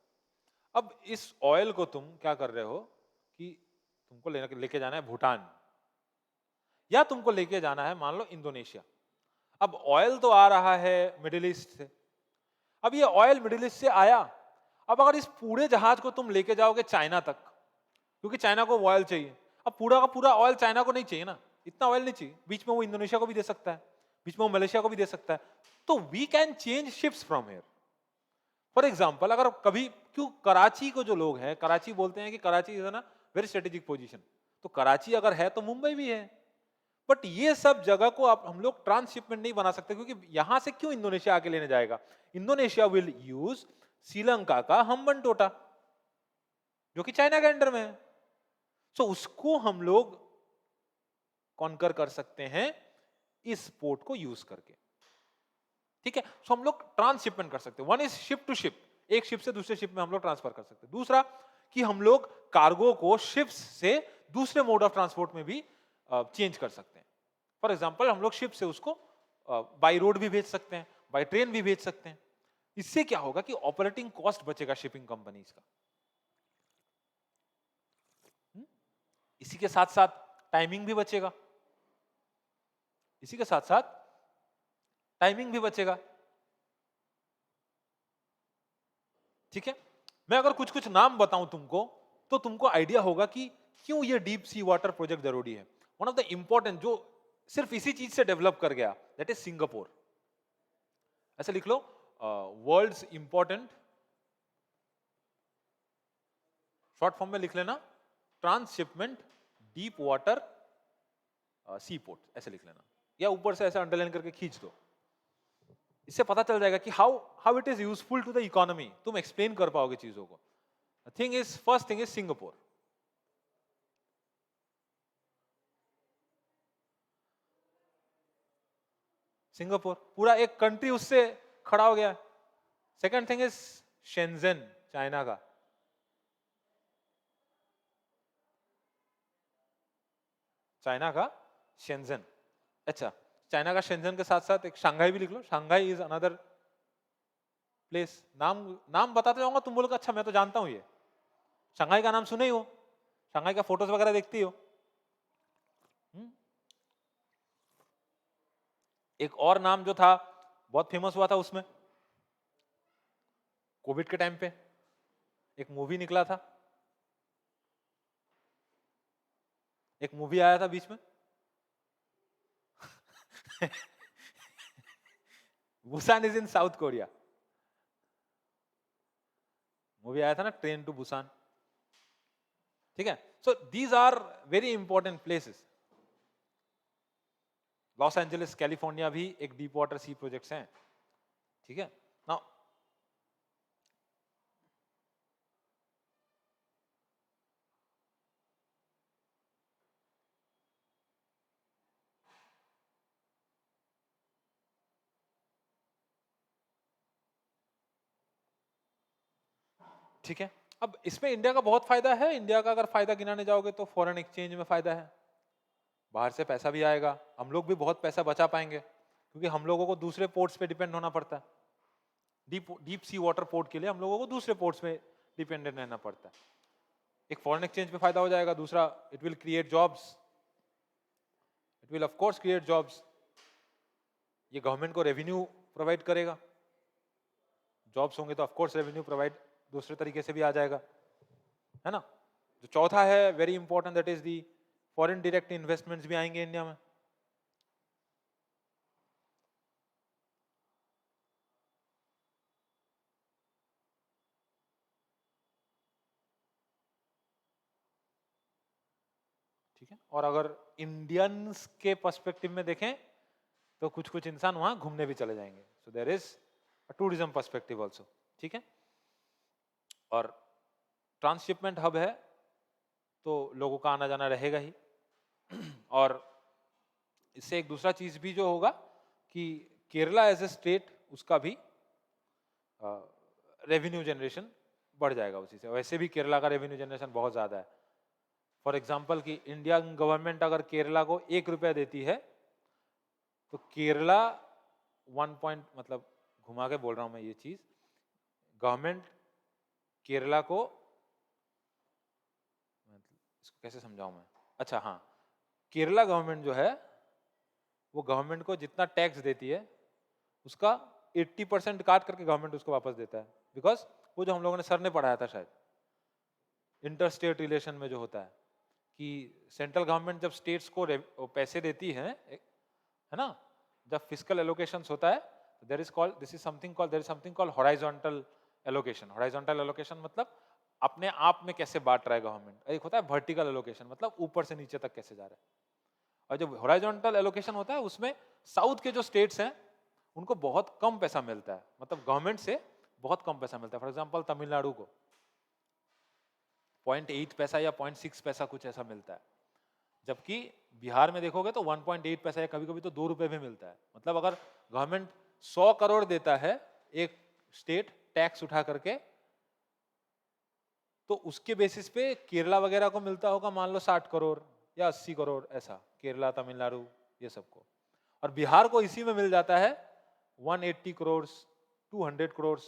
अब इस ऑयल को तुम क्या कर रहे हो कि तुमको लेके जाना है भूटान, या तुमको लेके जाना है मान लो इंडोनेशिया। अब ऑयल तो आ रहा है मिडिल ईस्ट से। अब ये ऑयल मिडिल ईस्ट से आया, अब अगर इस पूरे जहाज को तुम लेके जाओगे चाइना तक, क्योंकि चाइना को ऑयल चाहिए, अब पूरा का पूरा ऑयल चाइना को नहीं चाहिए ना, इतना ऑयल नहीं चाहिए, बीच में वो इंडोनेशिया को भी दे सकता है, बीच में वो मलेशिया को भी दे सकता है। तो we can change ships from here. For example, अगर कभी, क्यों कराची को जो लोग हैं, कराची बोलते हैं कि कराची इज ना वेरी स्ट्रेटेजिक पोजीशन, तो कराची अगर है तो मुंबई भी है। बट ये सब जगह को आप हम लोग ट्रांसशिपमेंट नहीं बना सकते, क्योंकि यहां से क्यों इंडोनेशिया आके लेने जाएगा। इंडोनेशिया विल यूज श्रीलंका का हम्बनटोटा जो कि चाइना के अंडर में है। सो उसको हम लोग कॉन्कर कर सकते हैं इस पोर्ट को यूज करके, ठीक है। सो हम लोग ट्रांसशिपमेंट कर सकते हैं। One is ship to ship, एक शिप से दूसरे शिप में हम लोग ट्रांसफर कर सकते हैं। दूसरा कि हम लोग कार्गो को शिप्स से दूसरे मोड ऑफ ट्रांसपोर्ट में भी चेंज कर सकते हैं। फॉर एग्जाम्पल, हम लोग शिप से उसको बाई रोड भी भेज सकते हैं, बाई ट्रेन भी भेज सकते हैं। इससे क्या होगा कि ऑपरेटिंग कॉस्ट बचेगा शिपिंग कंपनीज का। इसी के साथ साथ टाइमिंग भी बचेगा, इसी के साथ साथ टाइमिंग भी बचेगा, ठीक है। मैं अगर कुछ कुछ नाम बताऊं तुमको, तो तुमको आइडिया होगा कि क्यों ये डीप सी वाटर प्रोजेक्ट जरूरी है। वन ऑफ द इंपॉर्टेंट जो सिर्फ इसी चीज से डेवलप कर गया, दैट इज सिंगापुर। ऐसे लिख लो, वर्ल्ड्स इंपॉर्टेंट, शॉर्ट फॉर्म में लिख लेना, ट्रांसशिपमेंट डीप वाटर सी पोर्ट, ऐसे लिख लेना, या ऊपर से ऐसे अंडरलाइन करके खींच दो। इससे पता चल जाएगा कि how how it is useful to the economy, तुम एक्सप्लेन कर पाओगे चीजों को। Thing is, first thing is Singapore. Singapore पूरा एक कंट्री उससे खड़ा हो गया। Second thing is Shenzhen, China का। चाइना का शेंजन, अच्छा, चाइना का शेंजन के साथ साथ एक शंघाई भी लिख लो। शंघाई इज अनदर प्लेस, नाम नाम बताते जाऊंगा, तुम बोलोगे अच्छा मैं तो जानता हूं ये। शंघाई का नाम सुने ही हो, शंघाई का फोटोज वगैरह देखती हो। हम्म? एक और नाम जो था बहुत फेमस हुआ था उसमें, कोविड के टाइम पे एक मूवी निकला था, एक मूवी आया था बीच में Busan is in South Korea, movie आया था ना ट्रेन टू बुसान। ठीक है, so these are very important places. Los Angeles California भी एक डीप वाटर सी प्रोजेक्ट्स हैं। ठीक है, नाउ ठीक है, अब इसमें इंडिया का बहुत फायदा है। इंडिया का अगर फायदा गिनाने जाओगे तो फॉरेन एक्सचेंज में फायदा है, बाहर से पैसा भी आएगा, हम लोग भी बहुत पैसा बचा पाएंगे, क्योंकि हम लोगों को दूसरे पोर्ट्स पे डिपेंड होना पड़ता है। डीप सी वाटर पोर्ट के लिए हम लोगों को दूसरे पोर्ट्स में डिपेंडेंट रहना पड़ता है। एक फॉरेन एक्सचेंज पे फायदा हो जाएगा, दूसरा it will create jobs, it will of course create jobs. ये गवर्नमेंट को रेवेन्यू प्रोवाइड करेगा, जॉब्स होंगे तो ऑफ कोर्स रेवेन्यू प्रोवाइड दूसरे तरीके से भी आ जाएगा, है ना। जो चौथा है very important, that is the foreign direct investments भी आएंगे इंडिया में। ठीक है, और अगर इंडियंस के पर्सपेक्टिव में देखें तो कुछ कुछ इंसान वहां घूमने भी चले जाएंगे, so there is a tourism perspective also. ठीक है, और ट्रांसशिपमेंट हब है तो लोगों का आना जाना रहेगा ही। और इससे एक दूसरा चीज भी जो होगा कि केरला एज ए स्टेट, उसका भी रेवेन्यू जनरेशन बढ़ जाएगा उसी से। वैसे भी केरला का रेवेन्यू जनरेशन बहुत ज्यादा है। फॉर एग्जाम्पल कि इंडियन गवर्नमेंट अगर केरला को 1 रुपया देती है तो केरला 1 पॉइंट, मतलब घुमा के बोल रहा हूं मैं ये चीज, गवर्नमेंट केरला को, इसको कैसे समझाऊं मैं, अच्छा हाँ, केरला गवर्नमेंट जो है वो गवर्नमेंट को जितना टैक्स देती है उसका 80% काट करके गवर्नमेंट उसको वापस देता है। बिकॉज वो जो हम लोगों ने सर ने पढ़ाया था शायद इंटर स्टेट रिलेशन में जो होता है कि सेंट्रल गवर्नमेंट जब स्टेट्स को पैसे देती है ना, जब फिजिकल एलोकेशंस होता है, there is called, this is something called, there is something called horizontal allocation. Horizontal allocation मतलब अपने आप में कैसे बांट रहा है गवर्नमेंट। एक होता है वर्टिकल एलोकेशन, मतलब ऊपर से नीचे तक कैसे जा रहा है। और जो हॉराइजॉन्टल एलोकेशन होता है उसमें साउथ के जो स्टेट्स हैं उनको बहुत कम पैसा मिलता है, मतलब गवर्नमेंट से बहुत कम पैसा मिलता है। फॉर एग्जाम्पल तमिलनाडु को 0.8 पैसा या 0.6 पैसा कुछ ऐसा मिलता है, जबकि बिहार में देखोगे तो 1.8 पैसा या कभी कभी तो 2 रुपए भी मिलता है। मतलब अगर गवर्नमेंट 100 करोड़ देता है एक स्टेट टैक्स उठा करके, तो उसके बेसिस पे केरला वगैरह को मिलता होगा मान लो 60 करोड़ या 80 करोड़, ऐसा केरला तमिलनाडु ये सबको। और बिहार को इसी में मिल जाता है 180 करोड़ 200 करोड़,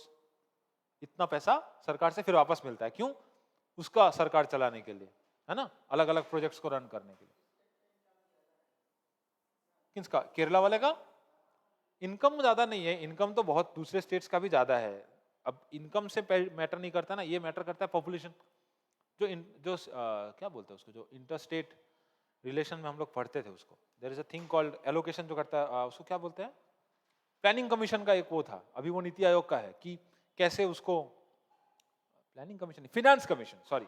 इतना पैसा सरकार से फिर वापस मिलता है। क्यों? उसका सरकार चलाने के लिए, है ना, अलग अलग प्रोजेक्ट्स को रन करने के लिए। किसका? केरला वाले का इनकम ज्यादा नहीं है, इनकम तो बहुत दूसरे स्टेट्स का भी ज्यादा है। अब इनकम से मैटर नहीं करता ना, ये मैटर करता है पॉपुलेशन। जो क्या बोलते हैं उसको, जो इंटर स्टेट रिलेशन में हम लोग पढ़ते थे उसको, there is a thing called allocation, जो करता है उसको क्या बोलते हैं, प्लानिंग कमीशन का एक वो था, अभी वो नीति आयोग का है कि कैसे उसको, planning commission, finance commission, sorry,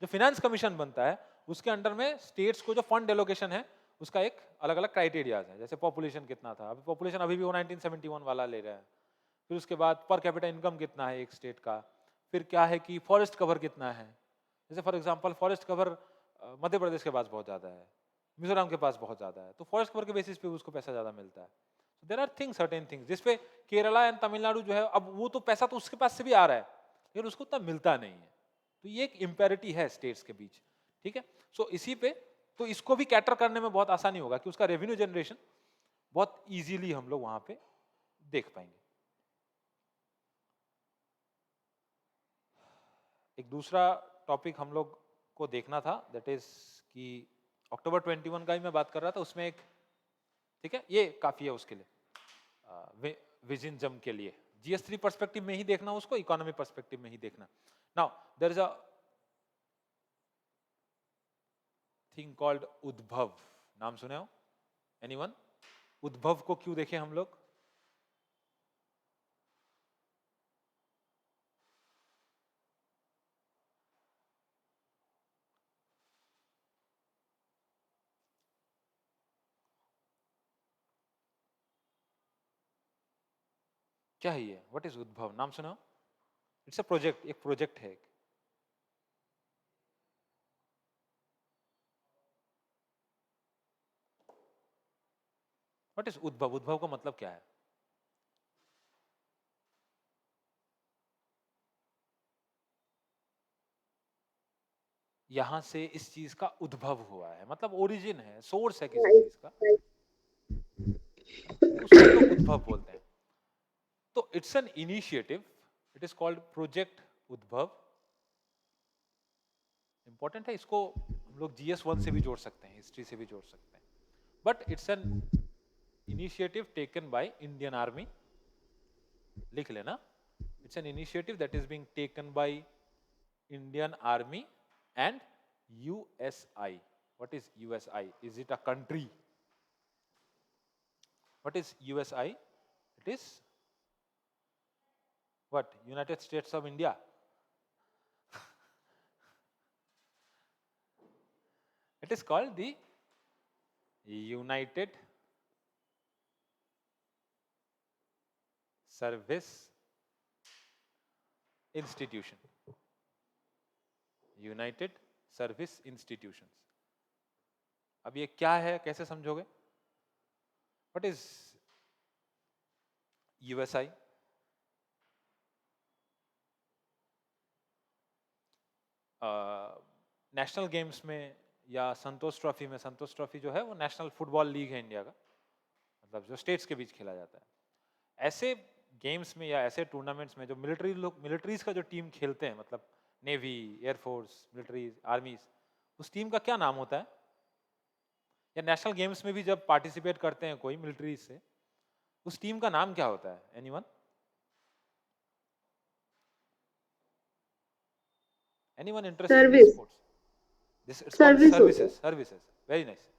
जो फिनेंस कमीशन बनता है उसके अंडर में स्टेट्स को जो फंड एलोकेशन है उसका एक अलग अलग क्राइटेरियाज है। जैसे पॉपुलेशन कितना था, अभी पॉपुलेशन अभी भी वो 1971 वाला ले रहा है। फिर उसके बाद पर कैपिटा इनकम कितना है एक स्टेट का, फिर क्या है कि फॉरेस्ट कवर कितना है। जैसे for example forest cover Madhya Pradesh के पास बहुत ज़्यादा है, मिजोरम के पास बहुत ज़्यादा है, तो फॉरेस्ट कवर के बेसिस पे उसको पैसा ज़्यादा मिलता है। There are things, certain things जिसपे केरला एंड तमिलनाडु जो है, अब वो तो पैसा तो उसके पास से भी आ रहा है लेकिन उसको उतना मिलता नहीं है। तो ये एक इम्पेरिटी है स्टेट्स के बीच। ठीक है, सो इसी पे तो इसको भी कैटर करने में बहुत आसानी होगा कि उसका रेवेन्यू जनरेशन बहुत इजीली हम लोग वहां पे देख पाएंगे। एक दूसरा टॉपिक हम लोग को देखना था, दैट इज कि अक्टूबर 21 का ही मैं बात कर रहा था, उसमें एक, ठीक है, ये काफी है उसके लिए, विजन के लिए। GS3 पर्सपेक्टिव में ही देखना उसको, इकोनॉमी पर्सपेक्टिव में ही देखना। Now there is a thing called Udbhav, नाम सुने हो एनीवन? उद्भव को क्यों देखें हम लोग? क्या है ये? व्हाट इज उद्भव? नाम सुनो? इट्स अ प्रोजेक्ट, एक प्रोजेक्ट है। व्हाट इज उद्भव? उद्भव का मतलब क्या है? यहां से इस चीज का उद्भव हुआ है, मतलब ओरिजिन है, सोर्स है किसी Right. चीज का, उसको हम लोग उद्भव बोलते हैं। तो it's an initiative, it is called project उद्भव। इंपॉर्टेंट है, इसको हम लोग GS1 से भी जोड़ सकते हैं, हिस्ट्री से भी जोड़ सकते हैं। But it's an initiative taken by Indian army, लिख लेना, it's an initiative that is being taken by Indian army and USI. What is USI? Is it a country? What is USI? It is what? United States of India. It is called the United Service Institution. United Service Institutions. अब ये क्या है, कैसे समझोगे? What is USI? National games में या संतोष trophy में, संतोष trophy जो है वो नेशनल फुटबॉल लीग है इंडिया का, मतलब जो स्टेट्स के बीच खेला जाता है। ऐसे गेम्स में या ऐसे टूर्नामेंट्स में जो मिलिट्रीज का जो टीम खेलते हैं, मतलब नेवी, एयरफोर्स, मिलिट्रीज, आर्मीज, उस टीम का क्या नाम होता है? या नेशनल गेम्स में भी जब पार्टिसिपेट करते हैं कोई मिलिट्रीज से, उस टीम का नाम क्या होता है? Anyone? Anyone interested in Service. Sports? This it's called Service होता सर्विसेज। है. Services, very nice.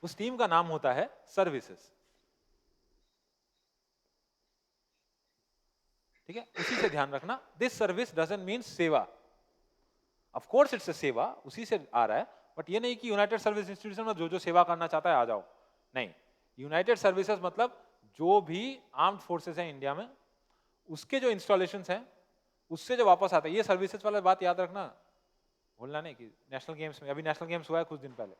उस टीम का नाम होता है सर्विसेज, ठीक है? उसी से ध्यान रखना, दिस सर्विस डजंट मीन सेवा। ऑफ कोर्स इट्स अ सेवा, उसी से आ रहा है, बट ये नहीं कि यूनाइटेड सर्विस इंस्टीट्यूशन में जो जो सेवा करना चाहता है आ जाओ, नहीं। यूनाइटेड सर्विसेज मतलब जो भी आर्म्ड फोर्सेस हैं इंडिया में, उसके जो इंस्टॉलेशंस हैं, उससे जो वापस आता है, ये सर्विसेज वाला बात याद रखना, भूलना नहीं कि नेशनल गेम्स में, अभी नेशनल गेम्स हुआ है कुछ दिन पहले,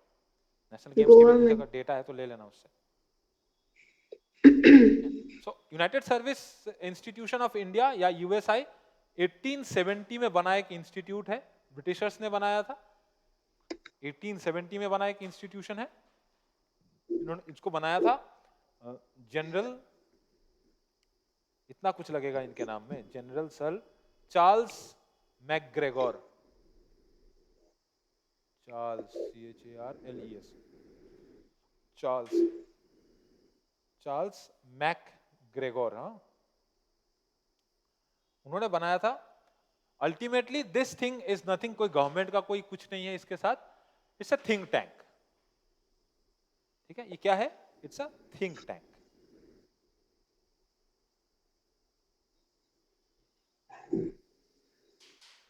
नेशनल गेम्स के भी गोवा कुछ में. अगर डेटा है तो ले लेना उससे। So United Service Institution of India या USI 1870 में बना एक इंस्टीट्यूट है, ब्रिटिशर्स ने बनाया था। 1870 में बना एक इंस्टीट्यूशन है, इन्होंने इसको बनाया था जनरल, इतना कुछ लगेगा इनके नाम में, general sir Charles MacGregor, Charles, CHARLES, Charles, Charles MacGregor, हाँ, उन्होंने बनाया था। Ultimately this thing is nothing, कोई गवर्नमेंट का कोई कुछ नहीं है इसके साथ, इट्स अ थिंक टैंक, ठीक है? ये क्या है? It's a think tank.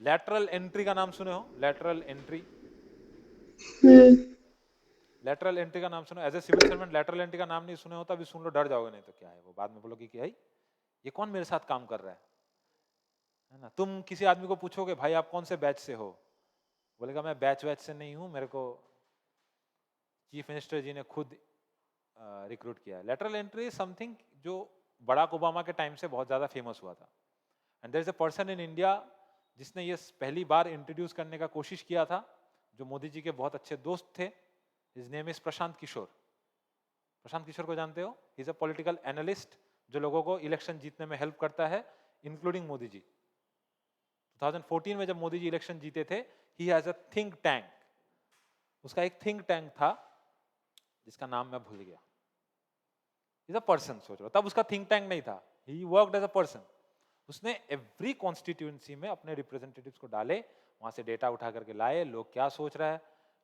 Lateral entry का नाम सुने हो? Lateral entry, hmm. Lateral entry का नाम सुनो? As a civil servant lateral entry का नाम नहीं सुने हो तो अभी सुन लो, डर जाओगे, नहीं तो क्या है वो बाद में बोलोगे कि भाई ये कौन मेरे साथ काम कर रहा है ना? तुम किसी आदमी को पूछोगे भाई आप कौन से बैच से हो, बोलेगा मैं बैच वैच से नहीं हूं, मेरे को चीफ मिनिस्टर जी ने खुद रिक्रूट किया है। लेटरल एंट्री इज समथिंग जो बराक ओबामा के टाइम से बहुत ज्यादा फेमस हुआ था, and there is a person in India जिसने ये पहली बार इंट्रोड्यूस करने का कोशिश किया था, जो मोदी जी के बहुत अच्छे दोस्त थे। His name is Prashant Kishor. Prashant Kishor को जानते हो? He is a political analyst जो लोगों को इलेक्शन जीतने में हेल्प करता है, इंक्लूडिंग मोदी जी। 2014 में जब मोदी जी इलेक्शन जीते थे, he has a think tank, उसका एक थिंक टैंक था जिसका नाम मैं भूल गया, इज अ पर्सन, सोच रहा तब उसका थिंक टैंक नहीं था, he worked as a person. उसने एवरी कॉन्स्टिट्यूएंसी में अपने रिप्रेजेंटेटिव्स को डाले, वहां से डेटा उठा करके लाए, लोग क्या सोच रहा है,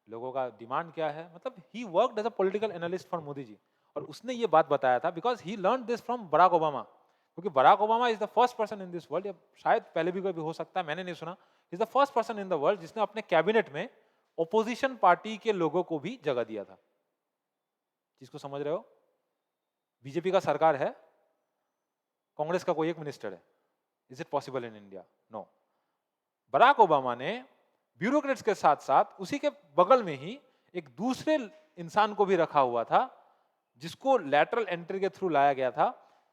लोगों का डिमांड क्या है, मतलब he worked as a political analyst for Modi ji. और उसने ये बात बताया था because he learn this from Barack Obama, क्योंकि Barack Obama is the first person in this world, या शायद पहले भी कोई भी हो सकता है, मैंने नहीं सुना, is the first person in the world जिसने अपने कैबिनेट में ओपोजिशन पार्टी के लोगों को भी जगह दिया था। जिसको समझ रहे हो, बीजेपी का सरकार है, कांग्रेस का कोई एक मिनिस्टर है, is it possible in India? No. Barack Obama ने ब्यूरोक्रेट्स के साथ साथ उसी के बगल में ही एक दूसरे इंसान को भी रखा हुआ था जिसको लैटरल एंट्री के थ्रू लाया गया था,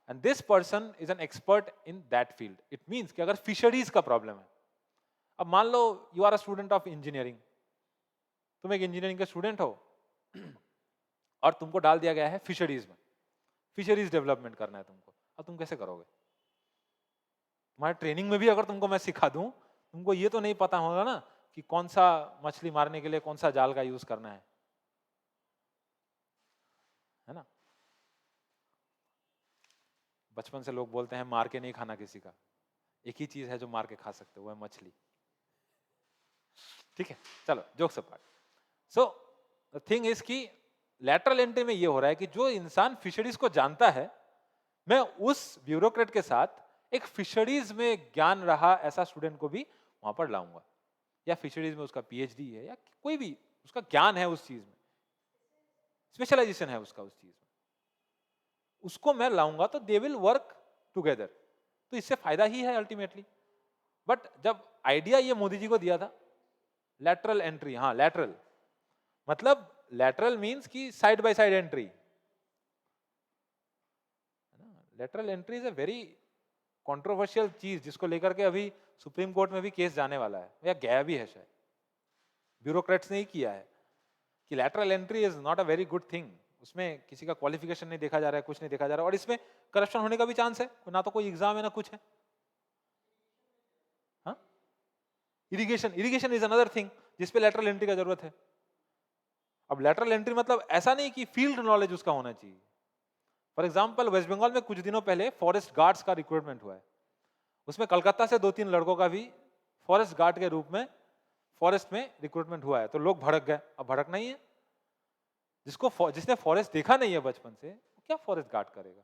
and this person is an expert in that field. It means कि अगर फिशरीज का प्रॉब्लम है, अब मान लो you are a student of engineering, तुम एक इंजीनियरिंग के स्टूडेंट हो और तुमको डाल दिया गया है फिशरीज में, फिशरीज डेवलपमेंट करना है तुमको, अब तुम कैसे करोगे? तुम्हारे ट्रेनिंग में भी अगर तुमको मैं सिखा दूं, तुमको ये तो नहीं पता होगा ना कि कौन सा मछली मारने के लिए कौन सा जाल का यूज करना है ना? बचपन से लोग बोलते हैं मार के नहीं खाना किसी का, एक ही चीज है जो मार के खा सकते हो, वो है मछली। ठीक है, चलो jokes apart. So the thing is कि लैटरल एंट्री में ये हो रहा है कि जो इंसान फिशरीज को जानता है, मैं उस ब्यूरोक्रेट के साथ एक फिशरीज में ज्ञान रहा ऐसा स्टूडेंट को भी वहां पर लाऊंगा, या फिशरीज में उसका पीएचडी है या कोई भी उसका ज्ञान है, उस चीज में स्पेशलाइजेशन है उसका, उस चीज में उसको मैं लाऊंगा, तो दे विल वर्क टुगेदर, तो इससे फायदा ही है अल्टीमेटली। बट जब आइडिया ये मोदी जी को दिया था लैटरल एंट्री, हाँ लैटरल मतलब लैटरल मींस कि side by side entry, lateral entry is a very controversial चीज जिसको लेकर के अभी सुप्रीम कोर्ट में भी केस जाने वाला है, या गया भी है शायद, ब्यूरोक्रेट्स ने ही किया है कि lateral entry is not a very good thing, उसमें किसी का क्वालिफिकेशन नहीं देखा जा रहा है, कुछ नहीं देखा जा रहा है, और इसमें करप्शन होने का भी चांस है, ना तो कोई एग्जाम है ना कुछ है। हाँ, irrigation, irrigation is another thing जिसपे लैटरल एंट्री का जरूरत है। अब लैटरल एंट्री मतलब ऐसा नहीं कि फील्ड नॉलेज उसका होना चाहिए। फॉर एग्जाम्पल वेस्ट बंगाल में कुछ दिनों पहले फॉरेस्ट गार्ड्स का रिक्रूटमेंट हुआ है, उसमें कलकत्ता से 2-3 लड़कों का भी फॉरेस्ट गार्ड के रूप में फॉरेस्ट में रिक्रूटमेंट हुआ है, तो लोग भड़क गए। अब भड़कना ही है, जिसने फॉरेस्ट देखा नहीं है बचपन से, वो क्या फॉरेस्ट गार्ड करेगा,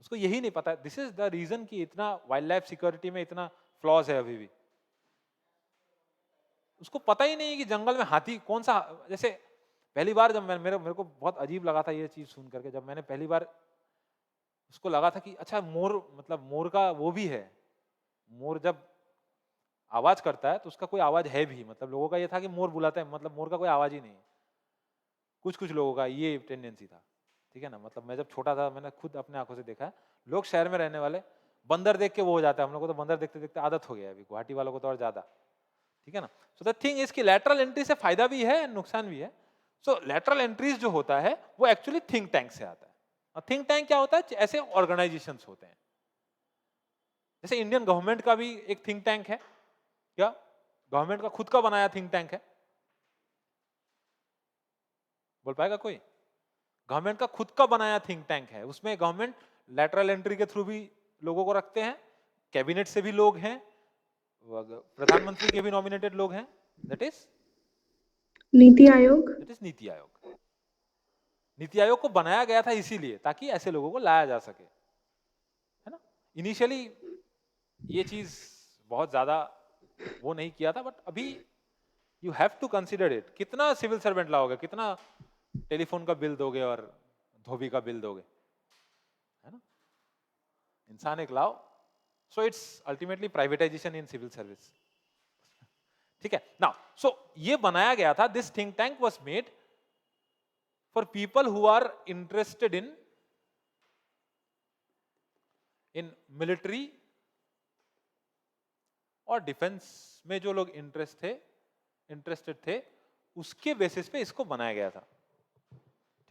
उसको यही नहीं पता। दिस इज द रीजन कि इतना वाइल्ड लाइफ सिक्योरिटी में इतना फ्लॉज है अभी भी, उसको पता ही नहीं है कि जंगल में हाथी कौन सा, जैसे पहली बार जब मेरे को बहुत अजीब लगा था ये चीज सुन करके, जब मैंने पहली बार उसको लगा था कि अच्छा मोर, मतलब मोर का वो भी है, मोर जब आवाज करता है तो उसका कोई आवाज है भी, मतलब लोगों का ये था कि मोर बुलाता है, मतलब मोर का कोई आवाज ही नहीं है, कुछ कुछ लोगों का ये टेंडेंसी था। ठीक है ना, मतलब मैं जब छोटा था मैंने खुद अपने आंखों से देखा है, लोग शहर में रहने वाले बंदर देख के वो हो जाता है, हम लोग को तो बंदर देखते देखते आदत हो गया है, अभी गुवाहाटी वालों को तो और ज्यादा। ठीक है ना, सो द थिंग इसकी लैटरल एंट्री से फायदा भी है नुकसान भी है। सो लैटरल एंट्रीज जो होता है वो एक्चुअली थिंक टैंक से आता है। और थिंक टैंक क्या होता है? ऐसे ऑर्गेनाइजेशंस होते हैं, जैसे इंडियन गवर्नमेंट का भी एक थिंक टैंक है, क्या गवर्नमेंट का खुद का बनाया थिंक टैंक है? बोल पाएगा कोई? गवर्नमेंट का खुद का बनाया थिंक टैंक है, उसमें गवर्नमेंट लैटरल एंट्री के थ्रू भी लोगों को रखते हैं, कैबिनेट से भी लोग हैं, प्रधानमंत्री के भी नॉमिनेटेड लोग हैं, दैट इज नीति आयोग। नीति आयोग। नीति आयोग को बनाया गया था इसीलिए ताकि ऐसे लोगों को लाया जा सके, है ना। इनिशियली ये चीज बहुत ज्यादा वो नहीं किया था, बट अभी you have to consider it. कितना सिविल सर्वेंट लाओगे, कितना टेलीफोन का बिल दोगे और धोबी का बिल दोगे, है ना। इंसान एक लाओ। So it's ultimately privatization in civil service. ठीक है नाउ, सो ये बनाया गया था, this think tank was made for people who are interested in military और डिफेंस में, जो लोग इंटरेस्टेड थे उसके बेसिस पे इसको बनाया गया था।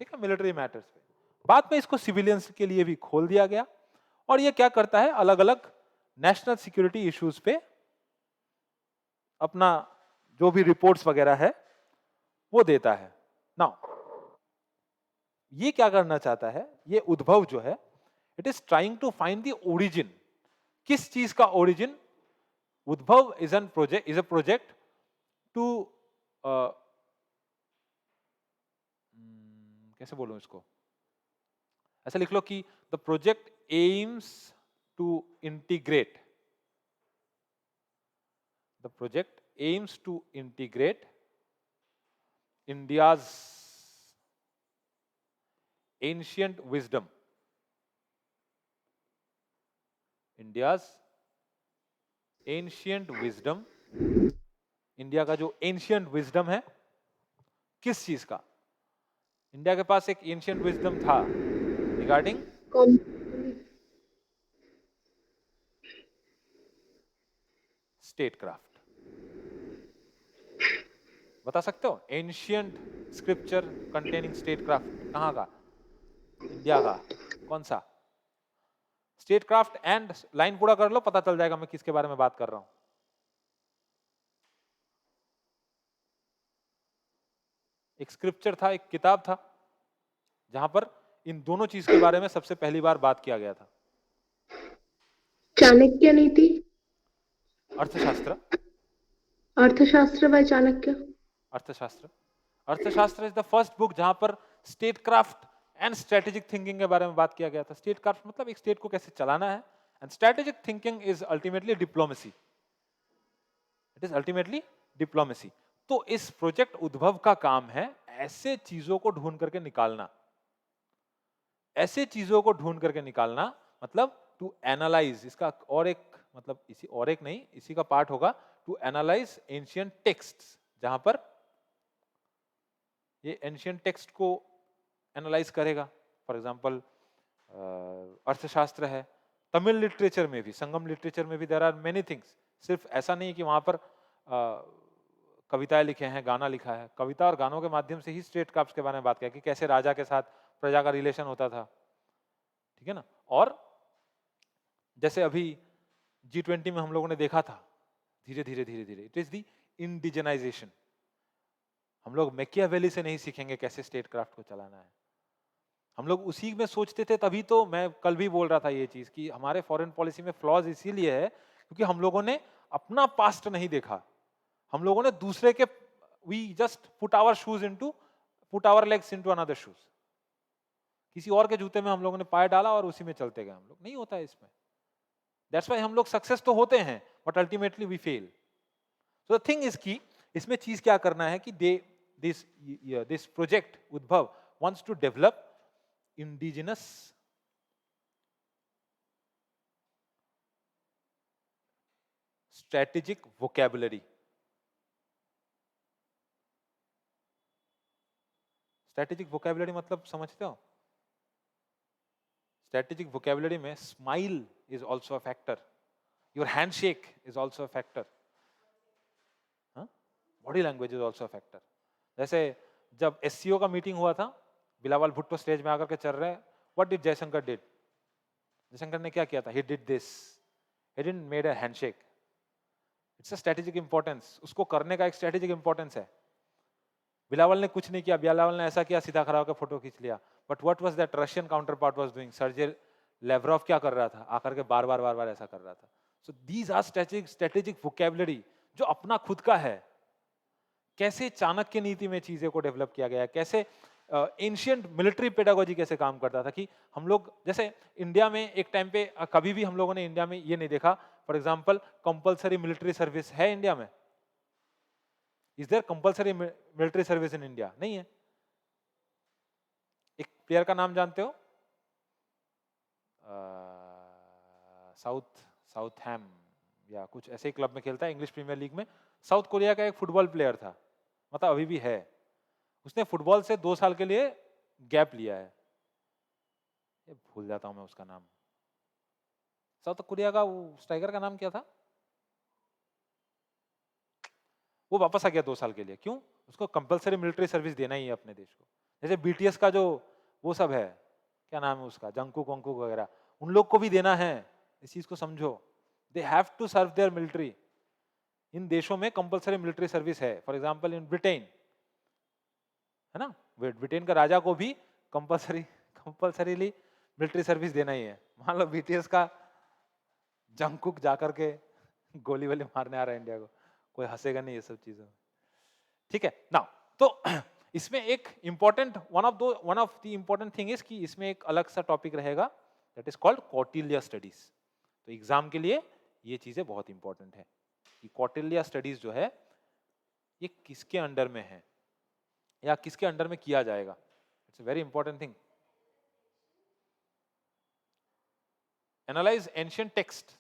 ठीक है, मिलिट्री मैटर्स पे। बाद में इसको सिविलियंस के लिए भी खोल दिया गया, और ये क्या करता है, अलग अलग नेशनल सिक्योरिटी इश्यूज पे अपना जो भी रिपोर्ट्स वगैरह है वो देता है। नाउ ये क्या करना चाहता है, ये उद्भव जो है, it is trying to find the origin. किस चीज का ओरिजिन? उद्भव इज अ प्रोजेक्ट टू, कैसे बोलूं इसको, ऐसा लिख लो कि the project aims to integrate, the project aims to integrate India's ancient wisdom, India's ancient wisdom, India का जो एंशियंट विजडम है, किस चीज का? इंडिया के पास एक एंशियंट विजडम था रिगार्डिंग कौन? State craft. बता सकते हो ancient scripture containing state craft कहां का? इंडिया का। कौन सा? स्टेट क्राफ्ट एंड लाइन पूरा कर लो, पता चल जाएगा मैं किसके बारे में बात कर रहा हूं। एक स्क्रिप्चर था, एक किताब था, जहां पर इन दोनों चीज के बारे में सबसे पहली बार बात किया गया था। चाणक्य नीति, अर्थशास्त्र, अर्थशास्त्र by चाणक्य। अर्थशास्त्र, अर्थशास्त्र इज द फर्स्ट बुक जहां पर state craft and strategic thinking के बारे में बात किया गया था। स्टेट क्राफ्ट मतलब एक स्टेट को कैसे चलाना है, and strategic thinking is ultimately diplomacy, it is ultimately diplomacy. तो इस प्रोजेक्ट उद्भव का काम है ऐसे चीजों को ढूंढ करके निकालना, ऐसे चीजों को ढूंढ करके निकालना, मतलब टू एनालाइज, इसका और एक मतलब इसी और एक नहीं, इसी का पार्ट होगा टू एनालाइज एंशियंट टेक्स्ट्स, जहां पर ये एंशियंट टेक्स्ट को एनालाइज करेगा। फॉर एग्जांपल अर्थशास्त्र है, तमिल लिटरेचर में भी, संगम लिटरेचर में भी देयर आर मेनी थिंग्स। सिर्फ ऐसा नहीं कि वहां पर कविताएं लिखे हैं, गाना लिखा है, कविता और गानों के माध्यम से ही स्टेट क्राफ्ट के बारे में बात किया कि कैसे राजा के साथ प्रजा का रिलेशन होता था, ठीक है ना। और जैसे अभी G20 में हम लोगों ने देखा था, धीरे धीरे धीरे धीरे इट इज द इंडिजिनाइजेशन। हम लोग मैकियावेली से नहीं सीखेंगे कैसे स्टेट क्राफ्ट को चलाना है, हम लोग उसी में सोचते थे। तभी तो मैं कल भी बोल रहा था ये चीज कि हमारे फॉरेन पॉलिसी में फ्लॉज इसीलिए है क्योंकि हम लोगों ने अपना पास्ट नहीं देखा, हम लोगों ने दूसरे के, we just put our shoes into, put our legs into another shoes, किसी और के जूते में हम लोगों ने पाय डाला और उसी में चलते गए हम लोग। नहीं होता है इसमें, दैट्स व्हाई हम लोग सक्सेस तो होते हैं but ultimately we fail. So the thing is की इसमें चीज क्या करना है कि they this project Udbhav wants to develop indigenous strategic vocabulary. Strategic vocabulary मतलब समझते हो? स्ट्रेटेजिक वोकैबुलरी में smile is also a factor, your handshake is also a factor, body language is also a factor. जैसे जब SCO का meeting हुआ था, Bilawal Bhutto stage में आकर के चल रहे हैं, what did Jaishankar did? Jaishankar ने क्या किया था? He did this, he didn't made a handshake. It's a strategic importance, उसको करने का एक स्ट्रेटेजिक इंपॉर्टेंस है। बिलावल ने कुछ नहीं किया, बिलावल ने ऐसा किया, सीधा खड़ा होकर फोटो खींच लिया, but what was that Russian counterpart was doing? Sergei Lavrov क्या कर रहा था? आकर के बार बार ऐसा कर रहा था। So these are strategic vocabulary जो अपना खुद का है। कैसे चाणक्य नीति में चीजें को डेवलप किया गया है, कैसे एंशियंट मिलिट्री पेडागोजी कैसे काम करता था कि हम लोग, जैसे इंडिया में एक टाइम पे कभी भी हम लोगों ने इंडिया में ये नहीं देखा, for example compulsory military service है इंडिया में? Is there compulsory military service in India? नहीं है। एक प्लेयर का नाम जानते हो? साउथ हैम या कुछ ऐसे ही क्लब में खेलता है इंग्लिश प्रीमियर लीग में। साउथ कोरिया का एक फुटबॉल प्लेयर था, मतलब अभी भी है, उसने फुटबॉल से 2 साल के लिए गैप लिया है, ये भूल जाता हूं मैं उसका नाम। साउथ कोरिया का वो स्ट्राइकर का नाम क्या था? वो वापस आ गया 2 साल के लिए, क्यों? उसको कंपलसरी मिलिट्री सर्विस देना ही है अपने देश को। जैसे BTS का जो वो सब है, क्या नाम है उसका, जंकुक वंकुक वगैरह, उन लोग को भी देना है। इस चीज को समझो, they have to serve their military. इन देशों में कंपलसरी मिलिट्री सर्विस है, फॉर एग्जांपल इन ब्रिटेन, है ना, ब्रिटेन का राजा को भी कंपलसरीली मिलिट्री सर्विस देना ही है। मान लो बीटीएस का जंगकुक जाकर के गोली वोली मारने आ रहा है इंडिया को, कोई हंसेगा नहीं ये सब चीजों में, ठीक है ना। तो इसमें एक important one of the important thing is कि इसमें एक अलग सा टॉपिक रहेगा that is called Kautilya studies. तो एग्जाम के लिए ये चीजें बहुत इंपॉर्टेंट है कि कौटिल्य स्टडीज जो है ये किसके अंडर में है या किसके अंडर में किया जाएगा। It's a very important thing. Analyse ancient text,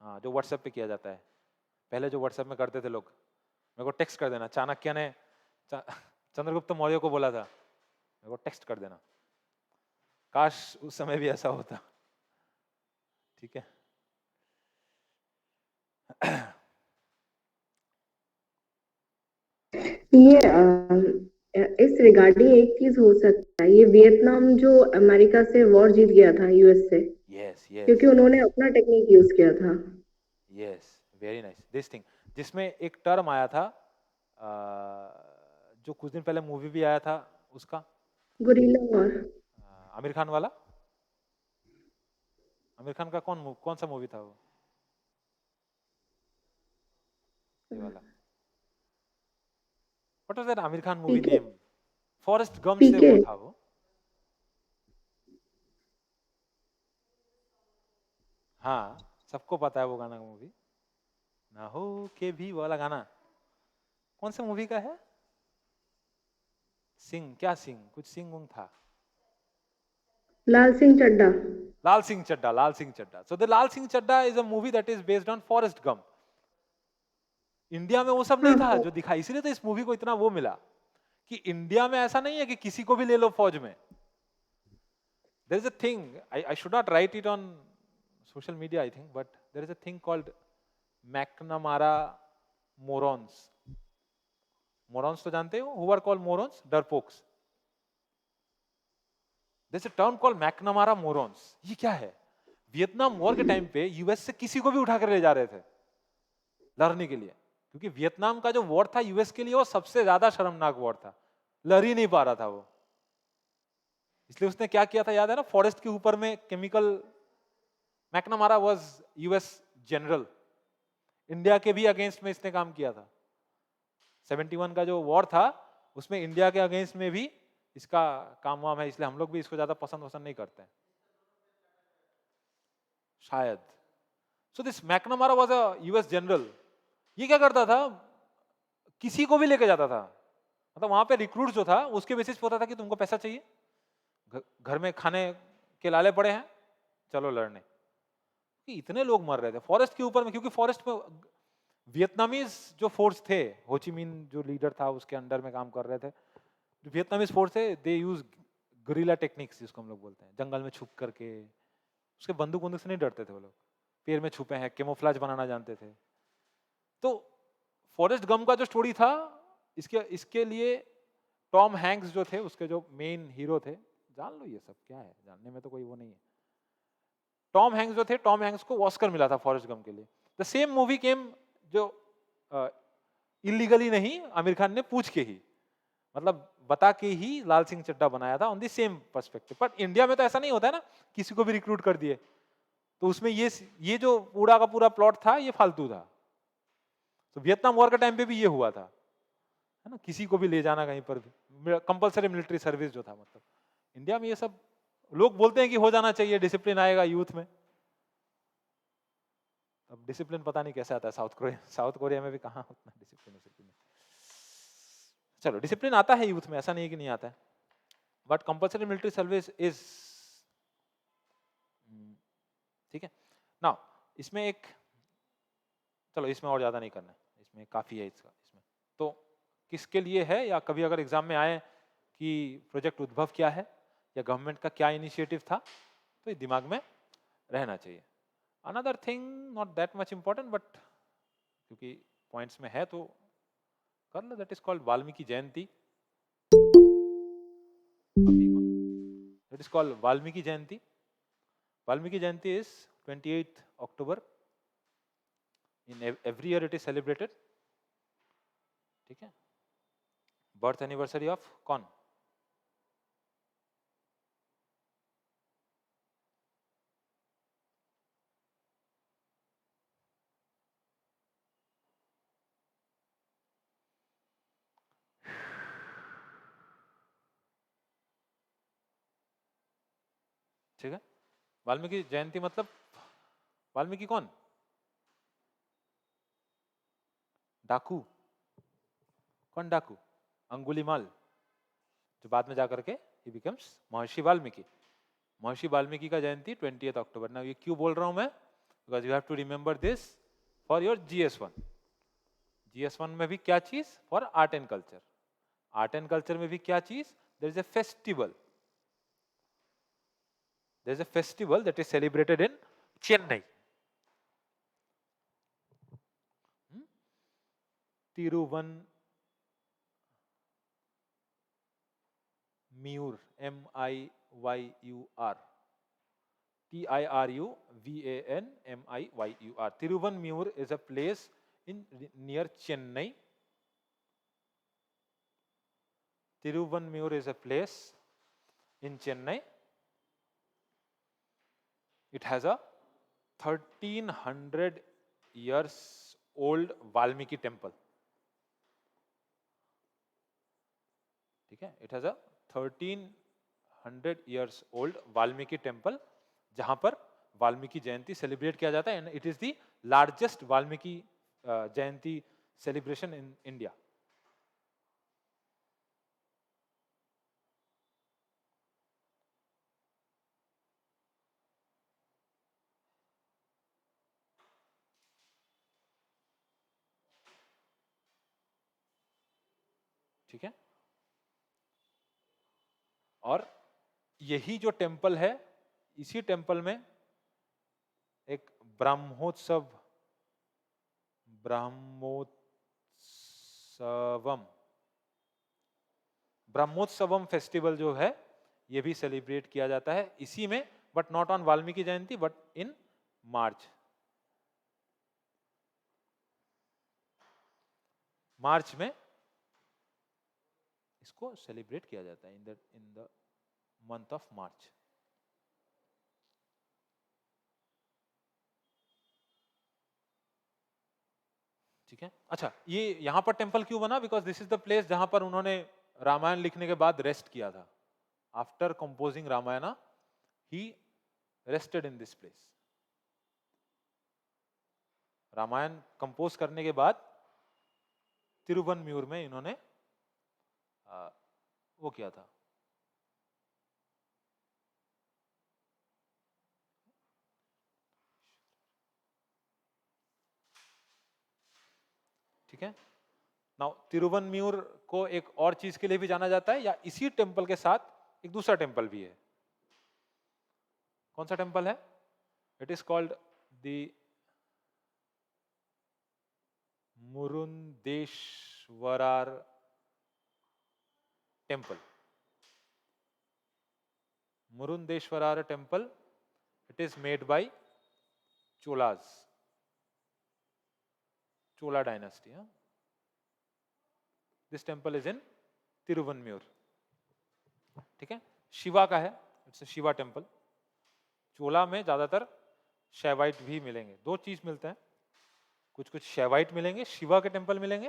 हाँ, जो व्हाट्सएप पे किया जाता है। पहले जो व्हाट्सएप में करते थे लोग, मेरे को टेक्स्ट कर देना, चाणक्य ने चंद्रगुप्त मौर्य को बोला था मेरे को टेक्स्ट कर देना। काश उस समय भी ऐसा होता, ठीक है। ये इस रिगार्डिंग एक चीज हो सकता है, ये वियतनाम जो अमेरिका से वॉर जीत गया था यूएस से, यस यस क्योंकि उन्होंने अपना टेक्निक यूज किया था। Yes, very nice this thing, जिसमें एक टर्म आया था जो कुछ दिन पहले मूवी भी आया था उसका, गुरिल्ला वॉर। आमिर खान वाला, आमिर खान का कौन सा मूवी था वो, ये वाला, what was that Aamir Khan movie PK. Name, Forrest Gump से पीके। वो था वो, हाँ सबको पता है वो गाना का मूवी, ना हो के भी वाला गाना कौन से मूवी का है, सिंह क्या सिंह कुछ सिंह उंग था, Lal Singh Chaddha. Lal Singh Chaddha, Lal Singh Chaddha. So the Lal Singh Chaddha is a movie that is based on Forrest Gump. India में वो सब नहीं हाँ था हाँ। जो दिखा, इसीलिए तो इस मूवी को इतना वो मिला कि इंडिया में ऐसा नहीं है कि किसी को भी ले लो फौज में। There is a thing, I should not write it on social media I think, but there is a thing called McNamara morons. Morons तो जानते हो, हु आर कॉल्ड मोरॉन्स, डरपोक्स। There is a term called McNamara morons. ये क्या है, Vietnam war के time पे US से किसी को भी उठा कर ले जा रहे थे लड़ने के लिए, क्योंकि वियतनाम का जो वॉर था यूएस के लिए वो सबसे ज्यादा शर्मनाक वॉर था, लड़ ही नहीं पा रहा था वो। इसलिए उसने क्या किया था याद है ना, फॉरेस्ट के ऊपर में chemical, McNamara was US general, India के भी अगेंस्ट में इसने काम किया था। 71 का जो वॉर था उसमें इंडिया के अगेंस्ट में भी इसका काम वाम है, इसलिए हम लोग भी इसको ज्यादा पसंद नहीं करते हैं शायद। So this McNamara was a US general. ये क्या करता था, किसी को भी लेके जाता था, मतलब वहां पे रिक्रूट जो था उसके बेसिस पे होता था कि तुमको पैसा चाहिए, घर में खाने के लाले पड़े हैं, चलो लड़ने। कि इतने लोग मर रहे थे फॉरेस्ट के ऊपर में, क्योंकि फॉरेस्ट में वियतनामीज जो फोर्स थे, होचिमिन जो लीडर था उसके अंडर में काम कर रहे थे, जो वियतनामीज फोर्स थे दे यूज गुरिल्ला टेक्निक्स जिसको हम लोग बोलते हैं, जंगल में छुप करके, उसके बंदूक बंदूक से नहीं डरते थे वो लोग, पेड़ में छुपे हैं, केमोफ्लाज बनाना जानते थे। तो फॉरेस्ट गम का जो स्टोरी था, इसके इसके लिए टॉम हैंक्स जो थे उसके जो मेन हीरो थे, जान लो ये सब क्या है, जानने में तो कोई वो नहीं है। टॉम हैंक्स जो थे, टॉम हैंक्स को ऑस्कर मिला था फॉरेस्ट गम के लिए। द सेम मूवी केम, जो इलीगली नहीं, आमिर खान ने पूछ के ही, मतलब बता के ही लाल सिंह चड्ढा बनाया था on the same perspective. But India में तो ऐसा नहीं होता है ना, किसी को भी रिक्रूट कर दिए, तो उसमें ये जो पूरा का पूरा प्लॉट था ये फालतू था। तो वियतनाम वॉर के टाइम पे भी ये हुआ था, है ना, किसी को भी ले जाना कहीं पर भी, कंपलसरी मिलिट्री सर्विस जो था, मतलब इंडिया में ये सब लोग बोलते हैं कि हो जाना चाहिए, डिसिप्लिन आएगा यूथ में। अब डिसिप्लिन पता नहीं कैसे आता है, साउथ कोरिया में भी कहाँ उतना डिसिप्लिन। चलो डिसिप्लिन आता है यूथ में, ऐसा नहीं है कि नहीं आता है, but compulsory military service is, ठीक है ना। इसमें एक, चलो इसमें और ज्यादा नहीं करना है, इसमें काफी है इसमें। तो किसके लिए है, या कभी अगर एग्जाम में आए कि प्रोजेक्ट उद्भव क्या है या गवर्नमेंट का क्या इनिशिएटिव था, तो ये दिमाग में रहना चाहिए। Another thing not that much important, but क्योंकि पॉइंट्स में है तो कर लो, that is called Valmiki Jayanti. That is called Valmiki Jayanti. Valmiki Jayanti is 28 October in every year it is celebrated, ठीक है। बर्थ एनिवर्सरी ऑफ कौन? ठीक है, वाल्मीकि जयंती मतलब वाल्मीकि कौन? डाकू? कौन डाकू? अंगुलीमाल, जो बाद में जाकर के ही बिकम्स महर्षि वाल्मीकि। महर्षि वाल्मीकि का जयंती 20 अक्टूबर। ना ये क्यों बोल रहा हूं मैं? Because you have to remember this for your GS1। GS1 में भी क्या चीज? For art and culture. Art and culture में भी क्या चीज? There is a festival, there is a festival that is celebrated in Chennai, Tiruvanmiyur, MIYUR, TIRUVANMIYUR. Tiruvanmiyur is a place in near Chennai. Tiruvanmiyur is a place in Chennai. It has a 1300 years old Valmiki temple. ठीक है, it has a 1300 years old Valmiki temple, जहां पर वाल्मीकि जयंती celebrate किया जाता है, and it is the largest Valmiki Jayanti celebration in India. ठीक है, और यही जो टेम्पल है, इसी टेम्पल में एक ब्रह्मोत्सवम फेस्टिवल जो है, ये भी सेलिब्रेट किया जाता है इसी में, but not on Valmiki Jayanti, but in March. March में इसको सेलिब्रेट किया जाता है, in the month of March. ठीक है, अच्छा, ये यहां पर टेम्पल क्यों बना? Because this is the place जहां पर उन्होंने रामायण लिखने के बाद रेस्ट किया था। After composing Ramayana he rested in this place. Ramayana compose करने के बाद तिरुवनम्यूर में इन्होंने वो किया था। ठीक है, नाउ तिरुवनम्यूर को एक और चीज के लिए भी जाना जाता है, या इसी टेम्पल के साथ एक दूसरा टेम्पल भी है। कौन सा टेम्पल है? It is called the Murundeeswarar temple. Murundeeswarar temple, it is made by Cholas, Chola dynasty. This temple is in Tiruvanmiyur. ठीक है, शिवा का है, इट्स अ शिवा टेम्पल। चोला में ज्यादातर शैवाइट भी मिलेंगे, दो चीज मिलते हैं, कुछ कुछ शैवाइट मिलेंगे, शिवा के टेम्पल मिलेंगे,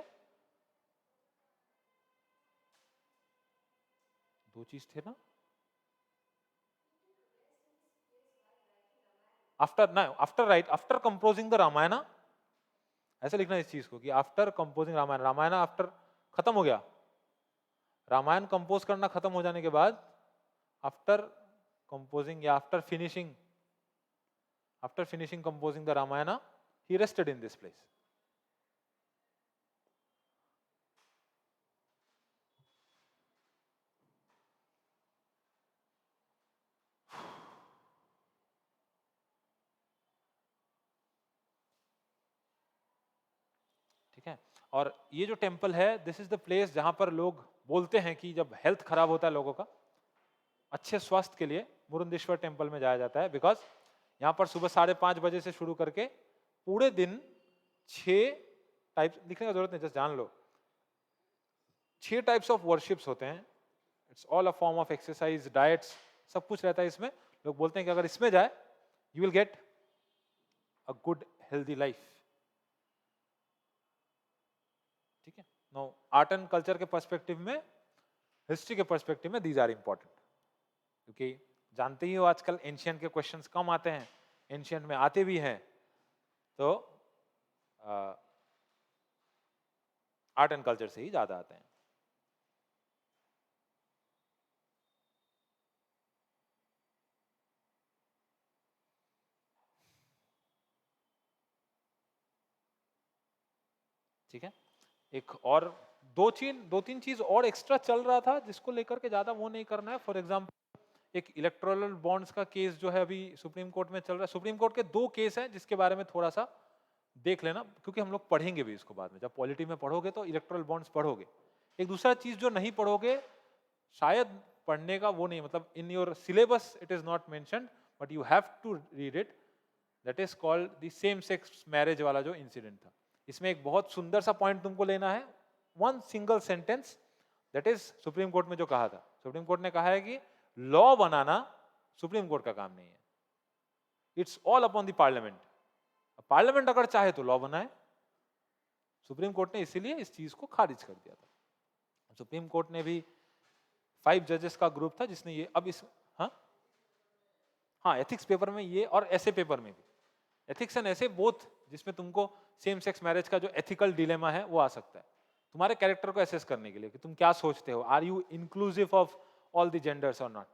दो चीज थे ना। आफ्टर कंपोजिंग द रामायण, ऐसे लिखना इस चीज को कि after composing Ramayana, Ramayana after खत्म हो गया, रामायण कंपोज करना खत्म हो जाने के बाद, आफ्टर कंपोजिंग या after finishing composing the Ramayana, he rested in this place. ठीक है, और ये जो टेम्पल है, दिस इज द प्लेस जहां पर लोग बोलते हैं कि जब हेल्थ खराब होता है लोगों का, अच्छे स्वास्थ्य के लिए मुरुंदेश्वर टेम्पल में जाया जाता है। बिकॉज यहाँ पर सुबह 5:30 बजे से शुरू करके पूरे दिन 6 टाइप्स, लिखने का जरूरत नहीं, जस्ट जान लो। 6 टाइप्स ऑफ वर्शिप्स होते हैं। It's all a form of exercise, diets, सब कुछ रहता है इसमें। लोग बोलते हैं कि अगर इसमें जाए you will get a good healthy life. ठीक है। नो, आर्ट एंड कल्चर के पर्सपेक्टिव में, हिस्ट्री के पर्सपेक्टिव में दीज आर इंपॉर्टेंट, क्योंकि जानते ही हो आजकल एंशियंट के क्वेश्चंस कम आते हैं, एंशियंट में आते भी हैं तो आर्ट एंड कल्चर से ही ज्यादा आते हैं। ठीक है। एक और दो तीन चीज और एक्स्ट्रा चल रहा था जिसको लेकर के ज्यादा वो नहीं करना है। फॉर एग्जांपल, एक इलेक्टोरल बॉन्ड्स का केस जो है अभी सुप्रीम कोर्ट में चल रहा है। सुप्रीम कोर्ट के 2 केस हैं जिसके बारे में थोड़ा सा देख लेना, क्योंकि हम लोग पढ़ेंगे भी इसको बाद में। जब पॉलिटी में पढ़ोगे तो इलेक्टोरल बॉन्ड्स पढ़ोगे। एक दूसरा चीज जो नहीं पढ़ोगे, शायद पढ़ने का वो नहीं, मतलब in your syllabus it is not mentioned, but you have to read it, that is called the same sex marriage वाला जो इंसिडेंट था। इसमें एक बहुत सुंदर सा पॉइंट तुमको लेना है, one single sentence, that is supreme court में जो कहा था। सुप्रीम कोर्ट ने कहा है कि लॉ बनाना सुप्रीम कोर्ट का काम नहीं है, it's all upon the parliament. Parliament अगर चाहे तो लॉ बनाए। सुप्रीम कोर्ट ने इसीलिए इस चीज को खारिज कर दिया था। सुप्रीम कोर्ट ने भी 5 जजेस का ग्रुप था जिसने ये अब इस हाँ एथिक्स पेपर में ये, और ऐसे पेपर में भी, एथिक्स एंड ऐसे बोथ, जिसमें तुमको सेम सेक्स मैरिज का जो एथिकल डिलेमा है वो आ सकता है तुम्हारे कैरेक्टर को एसेस करने के लिए कि तुम क्या सोचते हो, are you inclusive of all the genders और नॉट।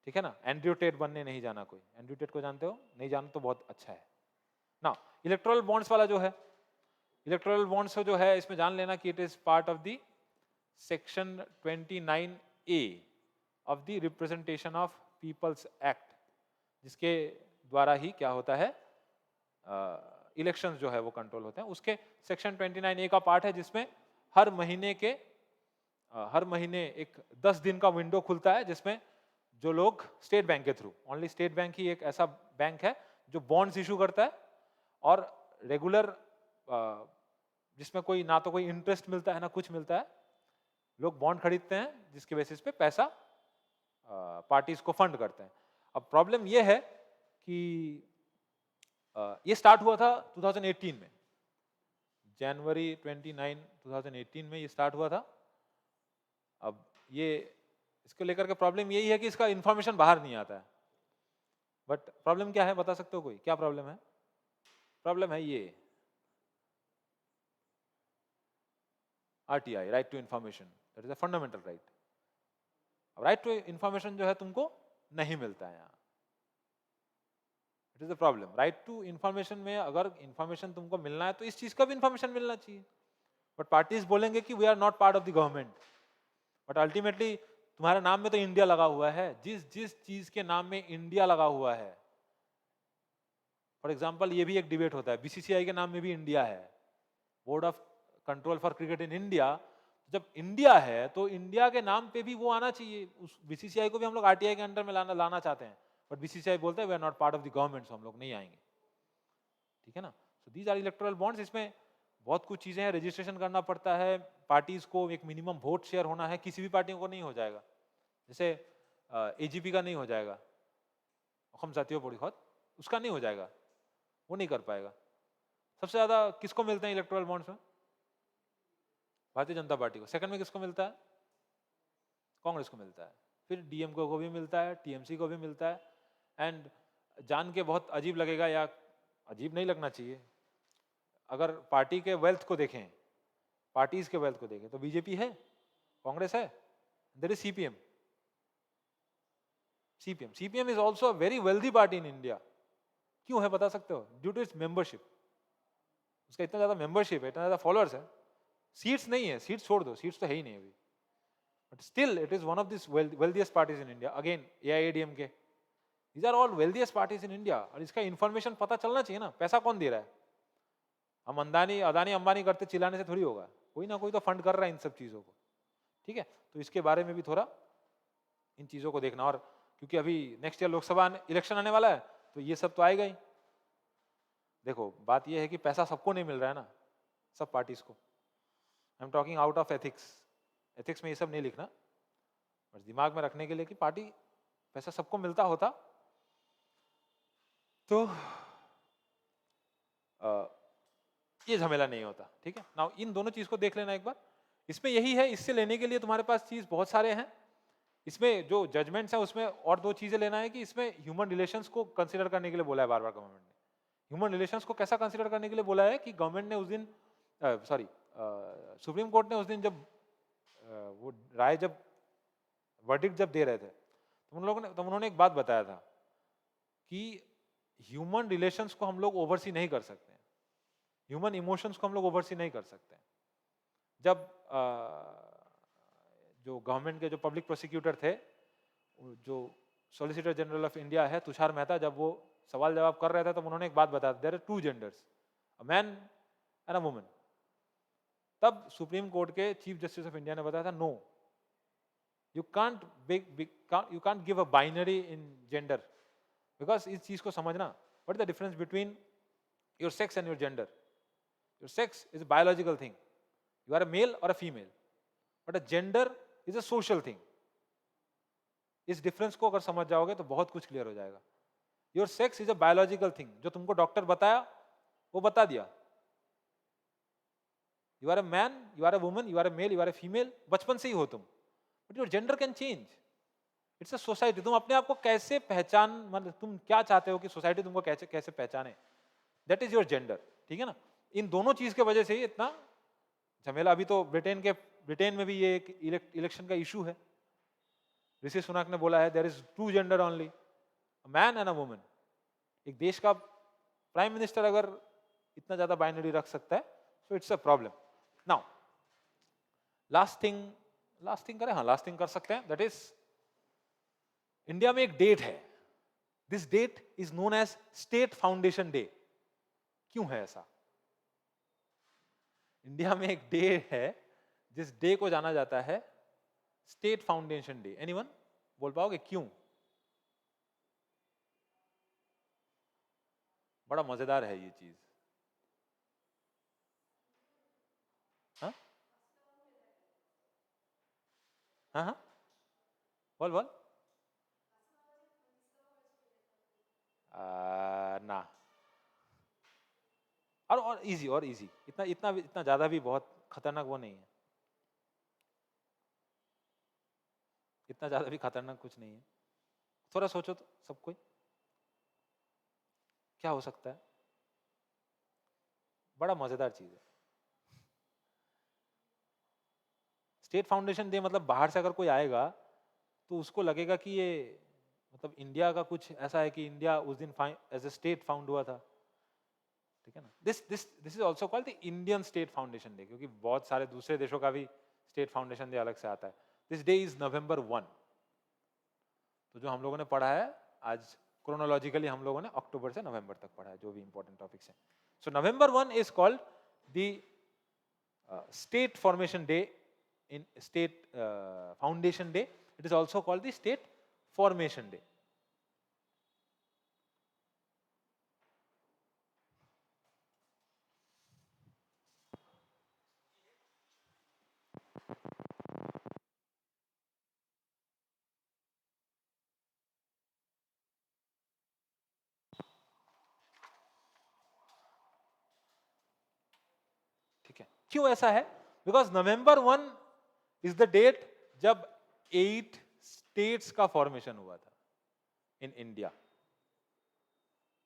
ठीक है ना। एंड्रयू टेट बनने नहीं जाना कोई, एंड्रयू टेट को जानते हो, नहीं जाना तो बहुत अच्छा है ना। इलेक्टोरल बॉन्ड्स वाला जो है, इलेक्टोरल बॉन्ड्स जो है इसमें जान लेना कि it is part of the section 29A of the representation of people's act, जिसके द्वारा ही क्या होता है, इलेक्शंस जो है वो कंट्रोल होते हैं। उसके सेक्शन 29A का पार्ट है जिसमें हर महीने एक 10 दिन का विंडो खुलता है जिसमें जो लोग स्टेट बैंक के थ्रू, ओनली स्टेट बैंक ही एक ऐसा बैंक है जो बॉन्ड्स इशू करता है, और रेगुलर जिसमें कोई ना तो कोई इंटरेस्ट मिलता है ना कुछ मिलता है, लोग बॉन्ड खरीदते हैं जिसके बेसिस पे पैसा पार्टीज को फंड करते हैं। अब प्रॉब्लम यह है कि ये स्टार्ट हुआ था 2018 में, जनवरी 29 2018 में ये स्टार्ट हुआ था। अब ये इसको लेकर के प्रॉब्लम यही है कि इसका इंफॉर्मेशन बाहर नहीं आता है। बट प्रॉब्लम क्या है बता सकते हो कोई, क्या प्रॉब्लम है? प्रॉब्लम है ये RTI, right to information, that is a fundamental right. अब राइट टू इंफॉर्मेशन जो है तुमको नहीं मिलता है यहाँ, it is the problem. Right to information में अगर इंफॉर्मेशन तुमको मिलना है तो इस चीज का भी इंफॉर्मेशन मिलना चाहिए, बट पार्टीज बोलेंगे कि we are not part of the government, but ultimately तुम्हारे नाम में तो इंडिया लगा हुआ है। जिस जिस चीज के नाम में इंडिया लगा हुआ है, फॉर एग्जाम्पल ये भी एक डिबेट होता है, BCCI के नाम में भी इंडिया है, board of control for cricket in India. जब इंडिया है तो इंडिया के नाम पे भी वो आना चाहिए। उस BCCI को भी हम लोग RTI के अंडर में लाना चाहते हैं, बट BCCI बोलता है we are not part of the government, so हम लोग नहीं आएंगे। ठीक है ना। So these are electoral bonds. इसमें बहुत कुछ चीजें हैं, रजिस्ट्रेशन करना पड़ता है, पार्टीज को एक मिनिमम वोट शेयर होना है, किसी भी पार्टी को नहीं हो जाएगा, जैसे AGP का नहीं हो जाएगा, हम साथियों बहुत उसका नहीं हो जाएगा, वो नहीं कर पाएगा। सबसे ज्यादा किसको मिलते हैं इलेक्टोरल बॉन्ड्स में? भारतीय जनता पार्टी को। सेकंड में किसको मिलता है? कांग्रेस को मिलता है। फिर DMK को भी मिलता है, TMC को भी मिलता है। एंड जान के बहुत अजीब लगेगा, या अजीब नहीं लगना चाहिए, अगर पार्टी के वेल्थ को देखें, पार्टीज के वेल्थ को देखें तो BJP है, कांग्रेस है, there is CPM। CPM is also a very wealthy party in India. क्यों है बता सकते हो? Due to its membership. उसका इतना ज्यादा मेंबरशिप है, इतना ज्यादा फॉलोअर्स है। सीट्स नहीं है, सीट्स छोड़ दो, सीट्स तो है ही नहीं अभी, but still it is one of this wealthiest parties in India. Again AIADMK, these are all wealthiest parties in India। और इसका इंफॉर्मेशन पता चलना चाहिए ना, पैसा कौन दे रहा है? हम अदानी अंबानी करते चिल्लाने से थोड़ी होगा, कोई ना कोई तो फंड कर रहा है इन सब चीजों को। ठीक है, तो इसके बारे में भी थोड़ा इन चीजों को देखना। और क्योंकि अभी नेक्स्ट ईयर लोकसभा इलेक्शन आने वाला है तो ये सब तो आएगा ही। देखो बात यह है कि पैसा सबको नहीं मिल रहा है ना, सब पार्टीज को। I am talking out of ethics. Ethics में ये सब नहीं लिखना, बस दिमाग में रखने के लिए कि पार्टी पैसा सबको मिलता होता तो ये झमेला नहीं होता। ठीक है ना, इन दोनों चीज को देख लेना एक बार। इसमें यही है, इससे लेने के लिए तुम्हारे पास चीज बहुत सारे हैं। इसमें जो जजमेंट्स है उसमें और दो चीजें लेना है कि इसमें ह्यूमन रिलेशंस को कंसीडर करने के लिए बोला है बार बार गवर्नमेंट ने। ह्यूमन रिलेशंस को कैसा कंसीडर करने के लिए बोला है कि गवर्नमेंट ने उस दिन सुप्रीम कोर्ट ने उस दिन जब वो राय जब वर्डिक्ट जब दे रहे थे तो उन्होंने एक बात बताया था कि ह्यूमन रिलेशंस को हम लोग ओवरसी नहीं कर सकते, ह्यूमन इमोशंस को हम लोग ओवरसी नहीं कर सकते। जब जो गवर्नमेंट के जो पब्लिक प्रोसिक्यूटर थे, जो सॉलिसिटर जनरल ऑफ इंडिया है तुषार मेहता, जब वो सवाल जवाब कर रहे थे तो उन्होंने एक बात बताया, there are two genders, a man and a woman. तब सुप्रीम कोर्ट के चीफ जस्टिस ऑफ इंडिया ने बताया था, no, you can't give a binary in gender, because इस चीज को समझना, what is the difference between your sex and your gender. Your sex is a biological thing, you are a male और a female, but a gender is a social thing. इस difference को अगर समझ जाओगे तो बहुत कुछ क्लियर हो जाएगा। Your sex is a biological thing, जो तुमको डॉक्टर बताया वो बता दिया। You are a man, you are a woman, you are a male, you are a female, बचपन से ही हो तुम, but your gender can change. It's a society. तुम अपने आप को कैसे पहचान, मतलब तुम क्या चाहते हो कि सोसाइटी तुमको कैसे कैसे पहचाने, दैट इज योर जेंडर। ठीक है ना। इन दोनों चीज की वजह से ही इतना झमेला। अभी तो ब्रिटेन में भी ये एक इलेक्शन का इशू है। ऋषि सुनक ने बोला है there is two gender only, a man and a woman. एक देश का प्राइम मिनिस्टर अगर इतना ज्यादा बाइनरी रख सकता है, so it's a problem. Now last thing करें, हाँ लास्ट थिंग कर सकते हैं, दैट इज इंडिया में एक डेट है, this date is known as state foundation day. क्यों है ऐसा? इंडिया में एक डे है जिस डे को जाना जाता है स्टेट फाउंडेशन डे। एनीवन बोल पाओगे क्यों? बड़ा मजेदार है ये चीज। हाँ हाँ हाँ, बोल बोल। ना, और इजी, और इजी, इतना इतना इतना ज्यादा भी बहुत खतरनाक वो नहीं है, इतना ज्यादा भी खतरनाक कुछ नहीं है। थोड़ा सोचो तो सब कोई, क्या हो सकता है? बड़ा मजेदार चीज है। स्टेट फाउंडेशन डे मतलब बाहर से अगर कोई आएगा तो उसको लगेगा कि ये मतलब इंडिया का कुछ ऐसा है कि इंडिया उस दिन एज ए स्टेट फाउंड हुआ था। ठीक है ना। This is also called the Indian state foundation day, क्योंकि बहुत सारे दूसरे देशों का भी स्टेट फाउंडेशन डे अलग से आता है। This day is November 1। तो जो हम लोगों ने पढ़ा है आज क्रोनोलॉजिकली, हम लोगों ने अक्टूबर से नवंबर तक पढ़ा है जो भी इंपॉर्टेंट टॉपिक्स हैं। सो November 1 is called the state formation day, in state foundation day. It is also called the state formation day. ठीक है, क्यों ऐसा है? Because November 1 is the date जब 8 स्टेट्स का फॉर्मेशन हुआ था इन इंडिया।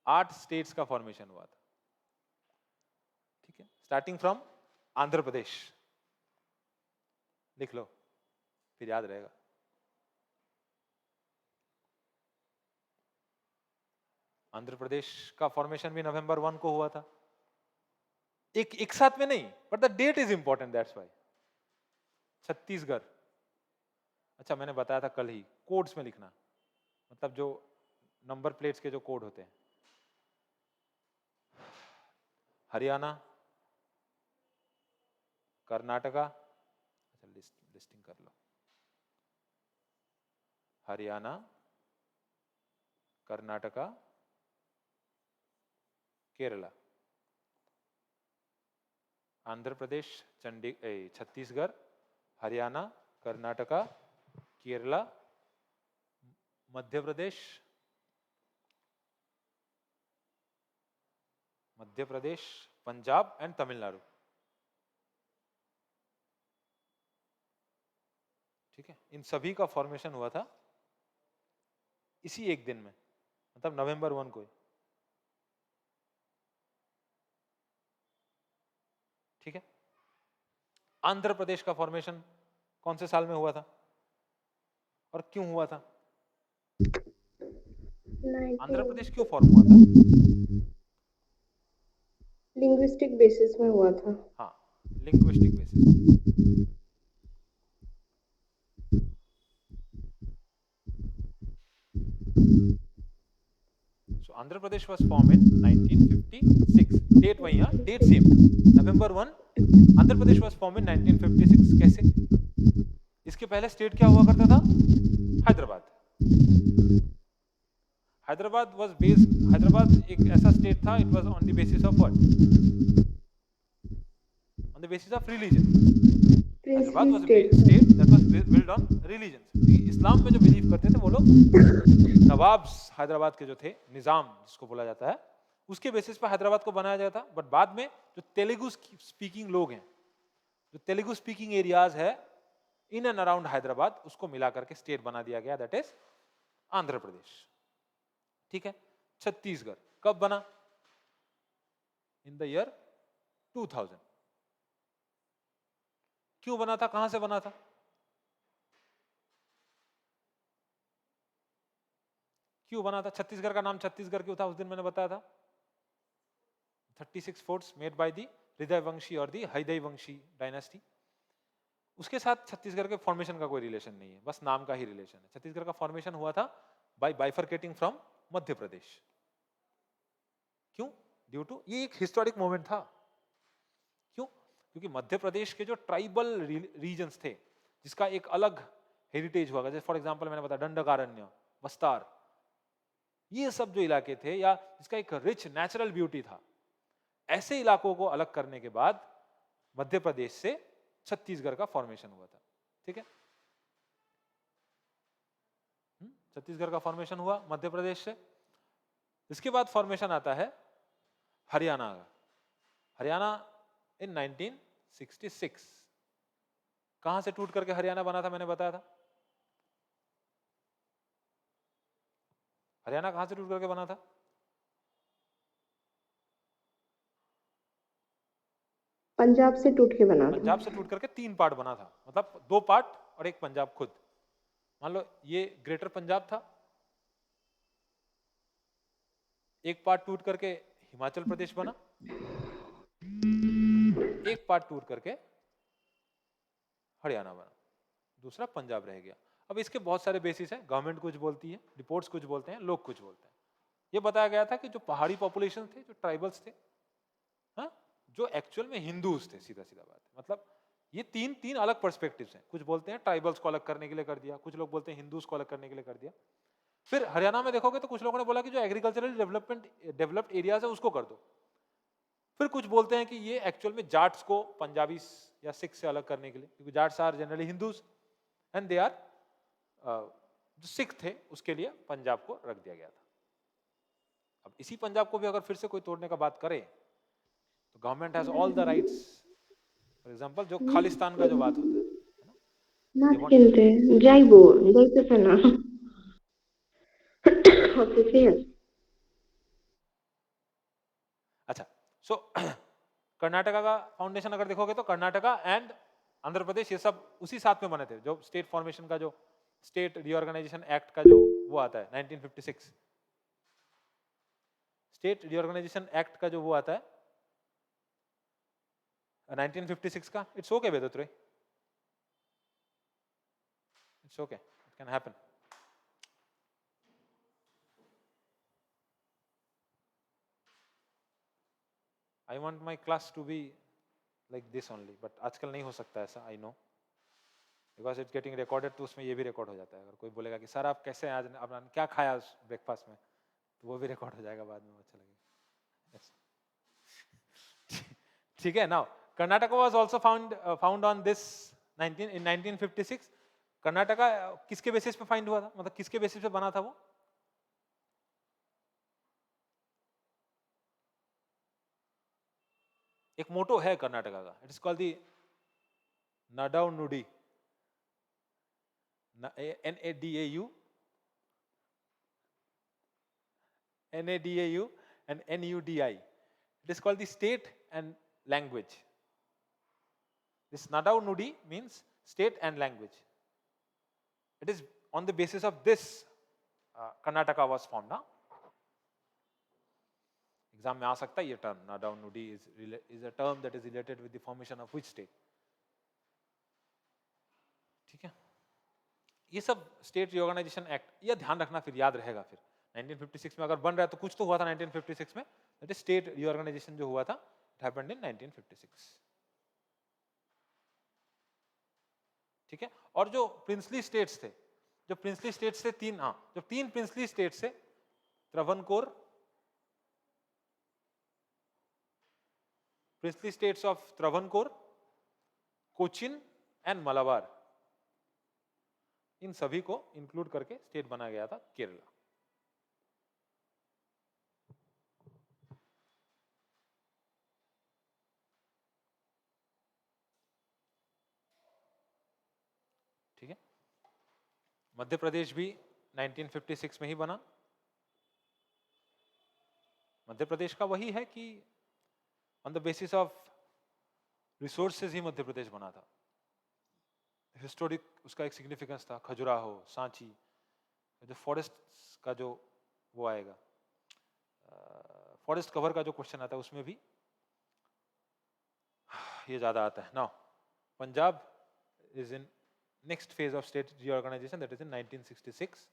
8 स्टेट्स का फॉर्मेशन हुआ था। ठीक है, स्टार्टिंग फ्रॉम आंध्र प्रदेश। लिख लो, फिर याद रहेगा। आंध्र प्रदेश का फॉर्मेशन भी November 1 को हुआ था। एक साथ में नहीं, but the date is important, that's why. Chhattisgarh, अच्छा मैंने बताया था कल ही, कोड्स में लिखना, मतलब जो नंबर प्लेट्स के जो कोड होते हैं। हरियाणा, कर्नाटका, अच्छा लिस्टिंग कर लो। हरियाणा, कर्नाटका, केरला। आंध्र प्रदेश, छत्तीसगढ़, हरियाणा, कर्नाटका, केरला, मध्य प्रदेश, पंजाब एंड तमिलनाडु। ठीक है, इन सभी का फॉर्मेशन हुआ था इसी एक दिन में, मतलब नवंबर 1 को। ठीक है, आंध्र प्रदेश का फॉर्मेशन कौन से साल में हुआ था और क्यों हुआ था? आंध्र प्रदेश क्यों फॉर्म हुआ था? लिंग्विस्टिक बेसिस में हुआ था। हाँ, linguistic basis. So Andhra Pradesh was formed in 1956. Date वही, हाँ, date same. November 1, Andhra Pradesh was formed in 1956. कैसे? इसके पहले स्टेट क्या हुआ करता था? हैदराबाद। हैदराबाद एक ऐसा स्टेट था, it was on the basis of what? On the basis of religion. Hyderabad was a state that was built on religion. इस्लाम में जो बिलीव करते थे वो लोग, नवाब हैदराबाद के जो थे, निजाम जिसको बोला जाता है, उसके बेसिस पर हैदराबाद को बनाया जाता। बट बाद में जो तेलुगु स्पीकिंग लोग हैं, जो तेलुगु स्पीकिंग एरियाज है इन एंड अराउंड हैदराबाद, उसको मिला करके स्टेट बना दिया गया, दैट इज आंध्र प्रदेश। ठीक है, छत्तीसगढ़ कब बना? In the year 2000। क्यों बना था, कहां से बना था? क्यों बना था? छत्तीसगढ़ का नाम छत्तीसगढ़ क्यों था? उस दिन मैंने बताया था 36 फोर्ट्स मेड बाय दी हृदय वंशी और दी हैदय वंशी डायनेस्टी। उसके साथ छत्तीसगढ़ के फॉर्मेशन का कोई रिलेशन नहीं है, बस नाम का ही रिलेशन है। छत्तीसगढ़ का फॉर्मेशन हुआ था by bifurcating from Madhya Pradesh. क्यों? ड्यू टू, ये एक हिस्टोरिक मोमेंट था। क्यों? क्योंकि मध्य प्रदेश के जो ट्राइबल रीजन्स थे, जिसका एक अलग हेरिटेज हुआ, जैसे फॉर एग्जांपल मैंने बताया दंडकारण्य, बस्तार, ये सब जो इलाके थे, या जिसका एक रिच नेचुरल ब्यूटी था, ऐसे इलाकों को अलग करने के बाद मध्य प्रदेश से छत्तीसगढ़ का फॉर्मेशन हुआ था। ठीक है, छत्तीसगढ़ का फॉर्मेशन हुआ मध्य प्रदेश से। इसके बाद फॉर्मेशन आता है हरियाणा का। हरियाणा इन 1966। कहां से टूट करके हरियाणा बना था? मैंने बताया था हरियाणा कहां से टूट करके बना था? पंजाब से टूट के बना था। पंजाब से टूट करके 3 पार्ट बना था, मतलब 2 पार्ट और एक पंजाब खुद। मान लो ये ग्रेटर पंजाब था, एक पार्ट टूट करके हिमाचल प्रदेश बना, एक पार्ट टूट करके हरियाणा बना, दूसरा पंजाब रह गया। अब इसके बहुत सारे बेसिस हैं, गवर्नमेंट कुछ बोलती है, रिपोर्ट्स कुछ बोलते हैं, लोग कुछ बोलते हैं। ये बताया गया था कि जो पहाड़ी पॉपुलेशन थे, जो ट्राइबल्स थे, हाँ, जो एक्चुअल में हिंदूज थे, सीधा सीधा बात है। मतलब ये तीन अलग पर्सपेक्टिव्स हैं। कुछ बोलते हैं ट्राइबल्स को अलग करने के लिए कर दिया, कुछ लोग बोलते हैं हिंदूज को अलग करने के लिए कर दिया। फिर हरियाणा में देखोगे तो कुछ लोगों ने बोला कि जो एग्रीकल्चरल डेवलप्ड एरियाज है उसको कर दो। फिर कुछ बोलते हैं कि ये एक्चुअल में जाट्स को पंजाबी या सिख से अलग करने के लिए, क्योंकि Jats are generally Hindus and they are, जो सिख थे उसके लिए पंजाब को रख दिया गया था। अब इसी पंजाब को भी अगर फिर से कोई तोड़ने का बात करे तो government has all the rights. For example जो खालिस्तान का जो बात होता है ना, चिंते जाइबो जाइते ना अच्छा, सो कर्नाटका का फाउंडेशन अगर देखोगे तो कर्नाटका एंड आंध्र प्रदेश ये सब उसी साथ में बने थे। जो स्टेट फॉर्मेशन का, जो स्टेट रीऑर्गेनाइजेशन एक्ट का जो वो आता है 1956, स्टेट रीऑर्गेनाइजेशन एक्ट का जो वो आता है 1956 का। It's okay Vedotre, it's okay, it can happen. I want my class to be like this only, but आजकल नहीं हो सकता ऐसा, I know, because it's getting recorded, तो उसमें ये भी रिकॉर्ड हो जाता है। अगर कोई बोलेगा कि सर आप कैसे आज आपने क्या खाया ब्रेकफास्ट में, तो वो भी रिकॉर्ड हो जाएगा बाद में, अच्छा लगेगा। ठीक है ना। Karnataka was also found on this 1956. Karnataka किसके बेसिस पे फाइंड हुआ था, मतलब किसके बेसिस पे बना था वो? एक मोटो है कर्नाटका का, it is called the Nadau Nudi, NADAU, NADAU and NUDI. It is called the state and language. This Nadau Nudi means state and language. It is on the basis of this Karnataka was formed. Huh? Exam में आ सकता है ये term. Nadau Nudi is a term that is related with the formation of which state. ठीक है, ये सब state reorganisation act, ये ध्यान रखना, फिर याद रहेगा। फिर 1956 में अगर बन रहा है तो कुछ तो हुआ था 1956 में, दैट इज स्टेट रिऑर्गेनाइजेशन जो हुआ था, इट हैपेंड इन 1956। ठीक है, और जो प्रिंसली स्टेट्स थे, तीन, हाँ, जो तीन प्रिंसली स्टेट्स थे, Travancore, princely states of Travancore, Cochin and Malabar, इन सभी को इंक्लूड करके स्टेट बना गया था केरला। ठीक है, मध्य प्रदेश भी 1956 में ही बना। मध्य प्रदेश का वही है कि on the basis of resources ही मध्य प्रदेश बना था। हिस्टोरिक उसका एक सिग्निफिकेंस था, खजुराहो, सांची, जो फॉरेस्ट का जो वो आएगा, फॉरेस्ट कवर का जो क्वेश्चन आता है उसमें भी ये ज्यादा आता है। Now Punjab is in next phase of state reorganization, that is in 1966।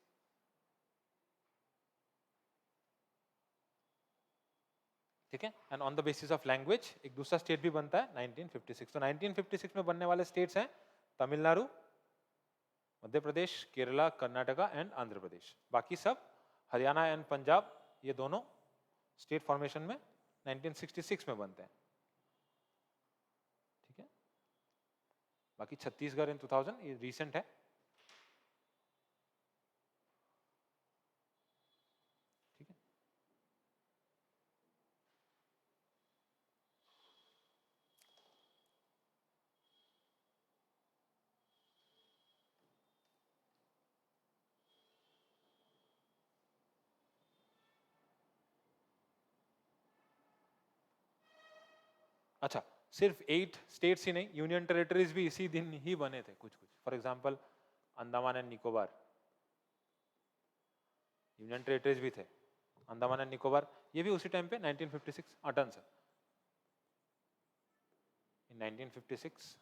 ठीक है, and on the basis of language एक दूसरा स्टेट भी बनता है 1956। तो 1956 में बनने वाले स्टेट्स हैं तमिलनाडु, मध्य प्रदेश, केरला, कर्नाटका एंड आंध्र प्रदेश। बाकी सब हरियाणा एंड पंजाब, ये दोनों स्टेट फॉर्मेशन में 1966 में बनते हैं। ठीक है, बाकी छत्तीसगढ़ इन 2000, ये रीसेंट है। ठीक है, अच्छा, सिर्फ 8 स्टेट्स ही नहीं, यूनियन टेरिटरीज भी इसी दिन ही बने थे कुछ कुछ। For example Andaman and Nicobar, union territories भी थे। अंडमान एंड निकोबार ये भी उसी टाइम पे 1956 अटन सर, इन 1956।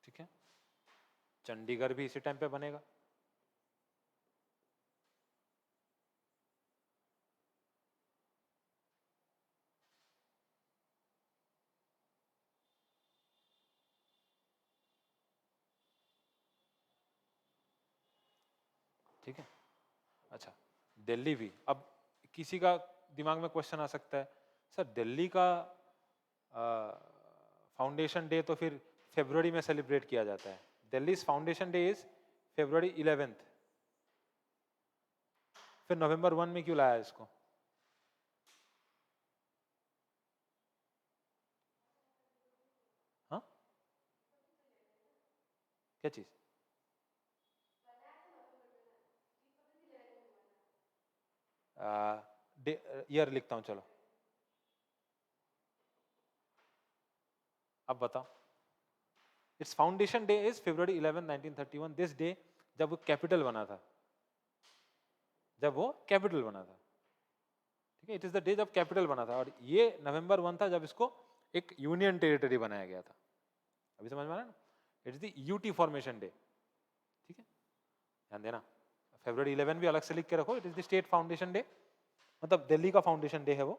ठीक है, चंडीगढ़ भी इसी टाइम पे बनेगा। ठीक है, अच्छा, दिल्ली भी। अब किसी का दिमाग में क्वेश्चन आ सकता है, सर दिल्ली का फाउंडेशन डे तो फिर फरवरी में सेलिब्रेट किया जाता है। Delhi foundation day is February 11th, फिर नवंबर 1 में क्यों लाया इसको? हाँ, क्या चीज? ईयर लिखता हूं, चलो अब बताओ। It's foundation day is February 11, 1931। This day जब वो कैपिटल बना था, ठीक है, इट इज द डे जब कैपिटल बना था। और ये नवंबर 1 था जब इसको एक यूनियन टेरिटरी बनाया गया था। अभी समझ में आ रहा है ना? It's the UT formation day. ठीक है, ध्यान देना, February 11 भी अलग से लिख के रखो, it is the state foundation day, मतलब दिल्ली का फाउंडेशन डे है वो।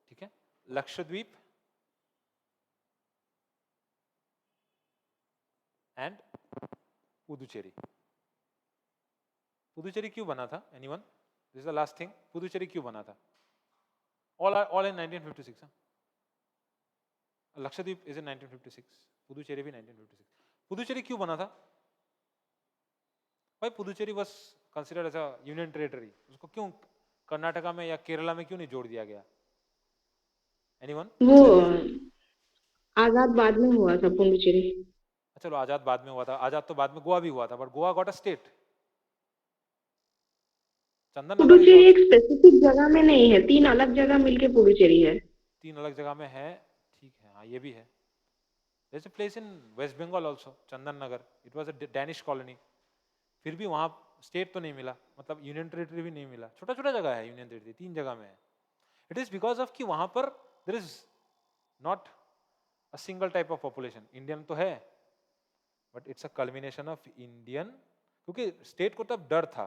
ठीक है, लक्षद्वीप एंड पुदुचेरी. पुदुचेरी क्यों बना था? Anyone? This is the last thing. Puducherry क्यों बना था? All in 1956. Lakshadweep is in 1956. Puducherry भी 1956. पुदुचेरी क्यों बना था? भाई Puducherry was considered as a union territory. उसको क्यों कर्नाटका में या केरला में क्यों नहीं जोड़ दिया गया? एनीवन? वो आजाद बाद में हुआ था पुडुचेरी. चलो आजाद बाद में हुआ था. आजाद तो बाद में गोवा भी हुआ था, but Goa got a state. Chandan Nagar is Puducherry एक ऑल्सो. स्पेसिफिक जगह में नहीं है, 3 अलग जगह मिलके पुडुचेरी है. 3 अलग जगह में है. ठीक है, हाँ ये भी है. There's a place in West Bengal also, Chandan Nagar. It was a Danish colony. फिर भी वहाँ स्टेट तो नहीं मिला, मतलब यूनियन टेरिटरी भी नहीं मिला. छोटा छोटा जगह है यूनियन टेरिटरी, 3 जगह में है. इट इज बिकॉज ऑफ कि वहाँ पर there is not a single type of population. Indian तो है, but it's a culmination of Indian. क्योंकि स्टेट को तब डर था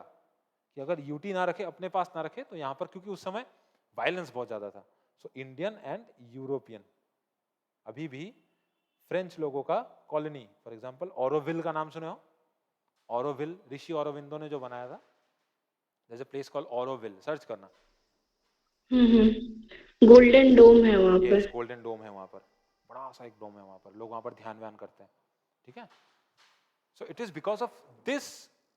कि अगर यूटी ना रखे, अपने पास ना रखे, तो यहाँ पर क्योंकि उस समय वायलेंस बहुत ज्यादा था. So Indian and European. अभी भी फ्रेंच लोगों का कॉलोनी, फॉर एग्जांपल ऑरोविल का नाम सुने हो? ऑरोविल, ऋषि ऑरोविंदो ने जो बनाया था. There is a place called Auroville, search करना. गोल्डन डोम है वहां यस, पर. गोल्डन डोम है वहां पर. बड़ा सा एक डोम है वहां पर. लोग वहां पर ध्यान व्यान करते हैं. ठीक है. So it is because of this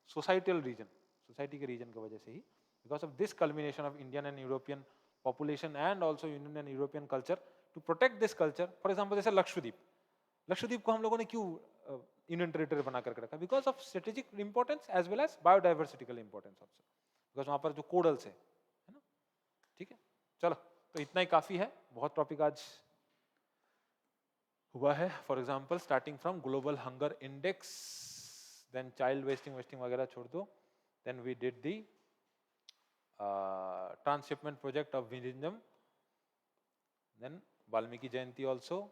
societal reason, society के रीजन की वजह से ही, because of this culmination of Indian and European population and also Indian and European culture, to protect this culture. For example जैसे लक्षद्वीप. लक्षद्वीप को हम लोगों ने क्यों यूनियन टेरिटरी बना करके रखा? Because of strategic importance as well as biodiversitical importance also. Because वहां पर जो कोडल्स है ना. ठीक है, चलो तो इतना ही काफी है. बहुत टॉपिक आज हुआ है. For example starting from global hunger index, then child wasting वगैरह छोड़ दो. Then we did the transshipment project of Vizhinjam. Then Valmiki Jayanti also,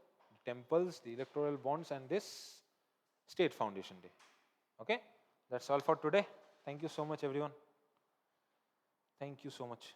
temples, the electoral bonds, and this state foundation day. Okay, that's all for today. Thank you so much everyone. Thank you so much.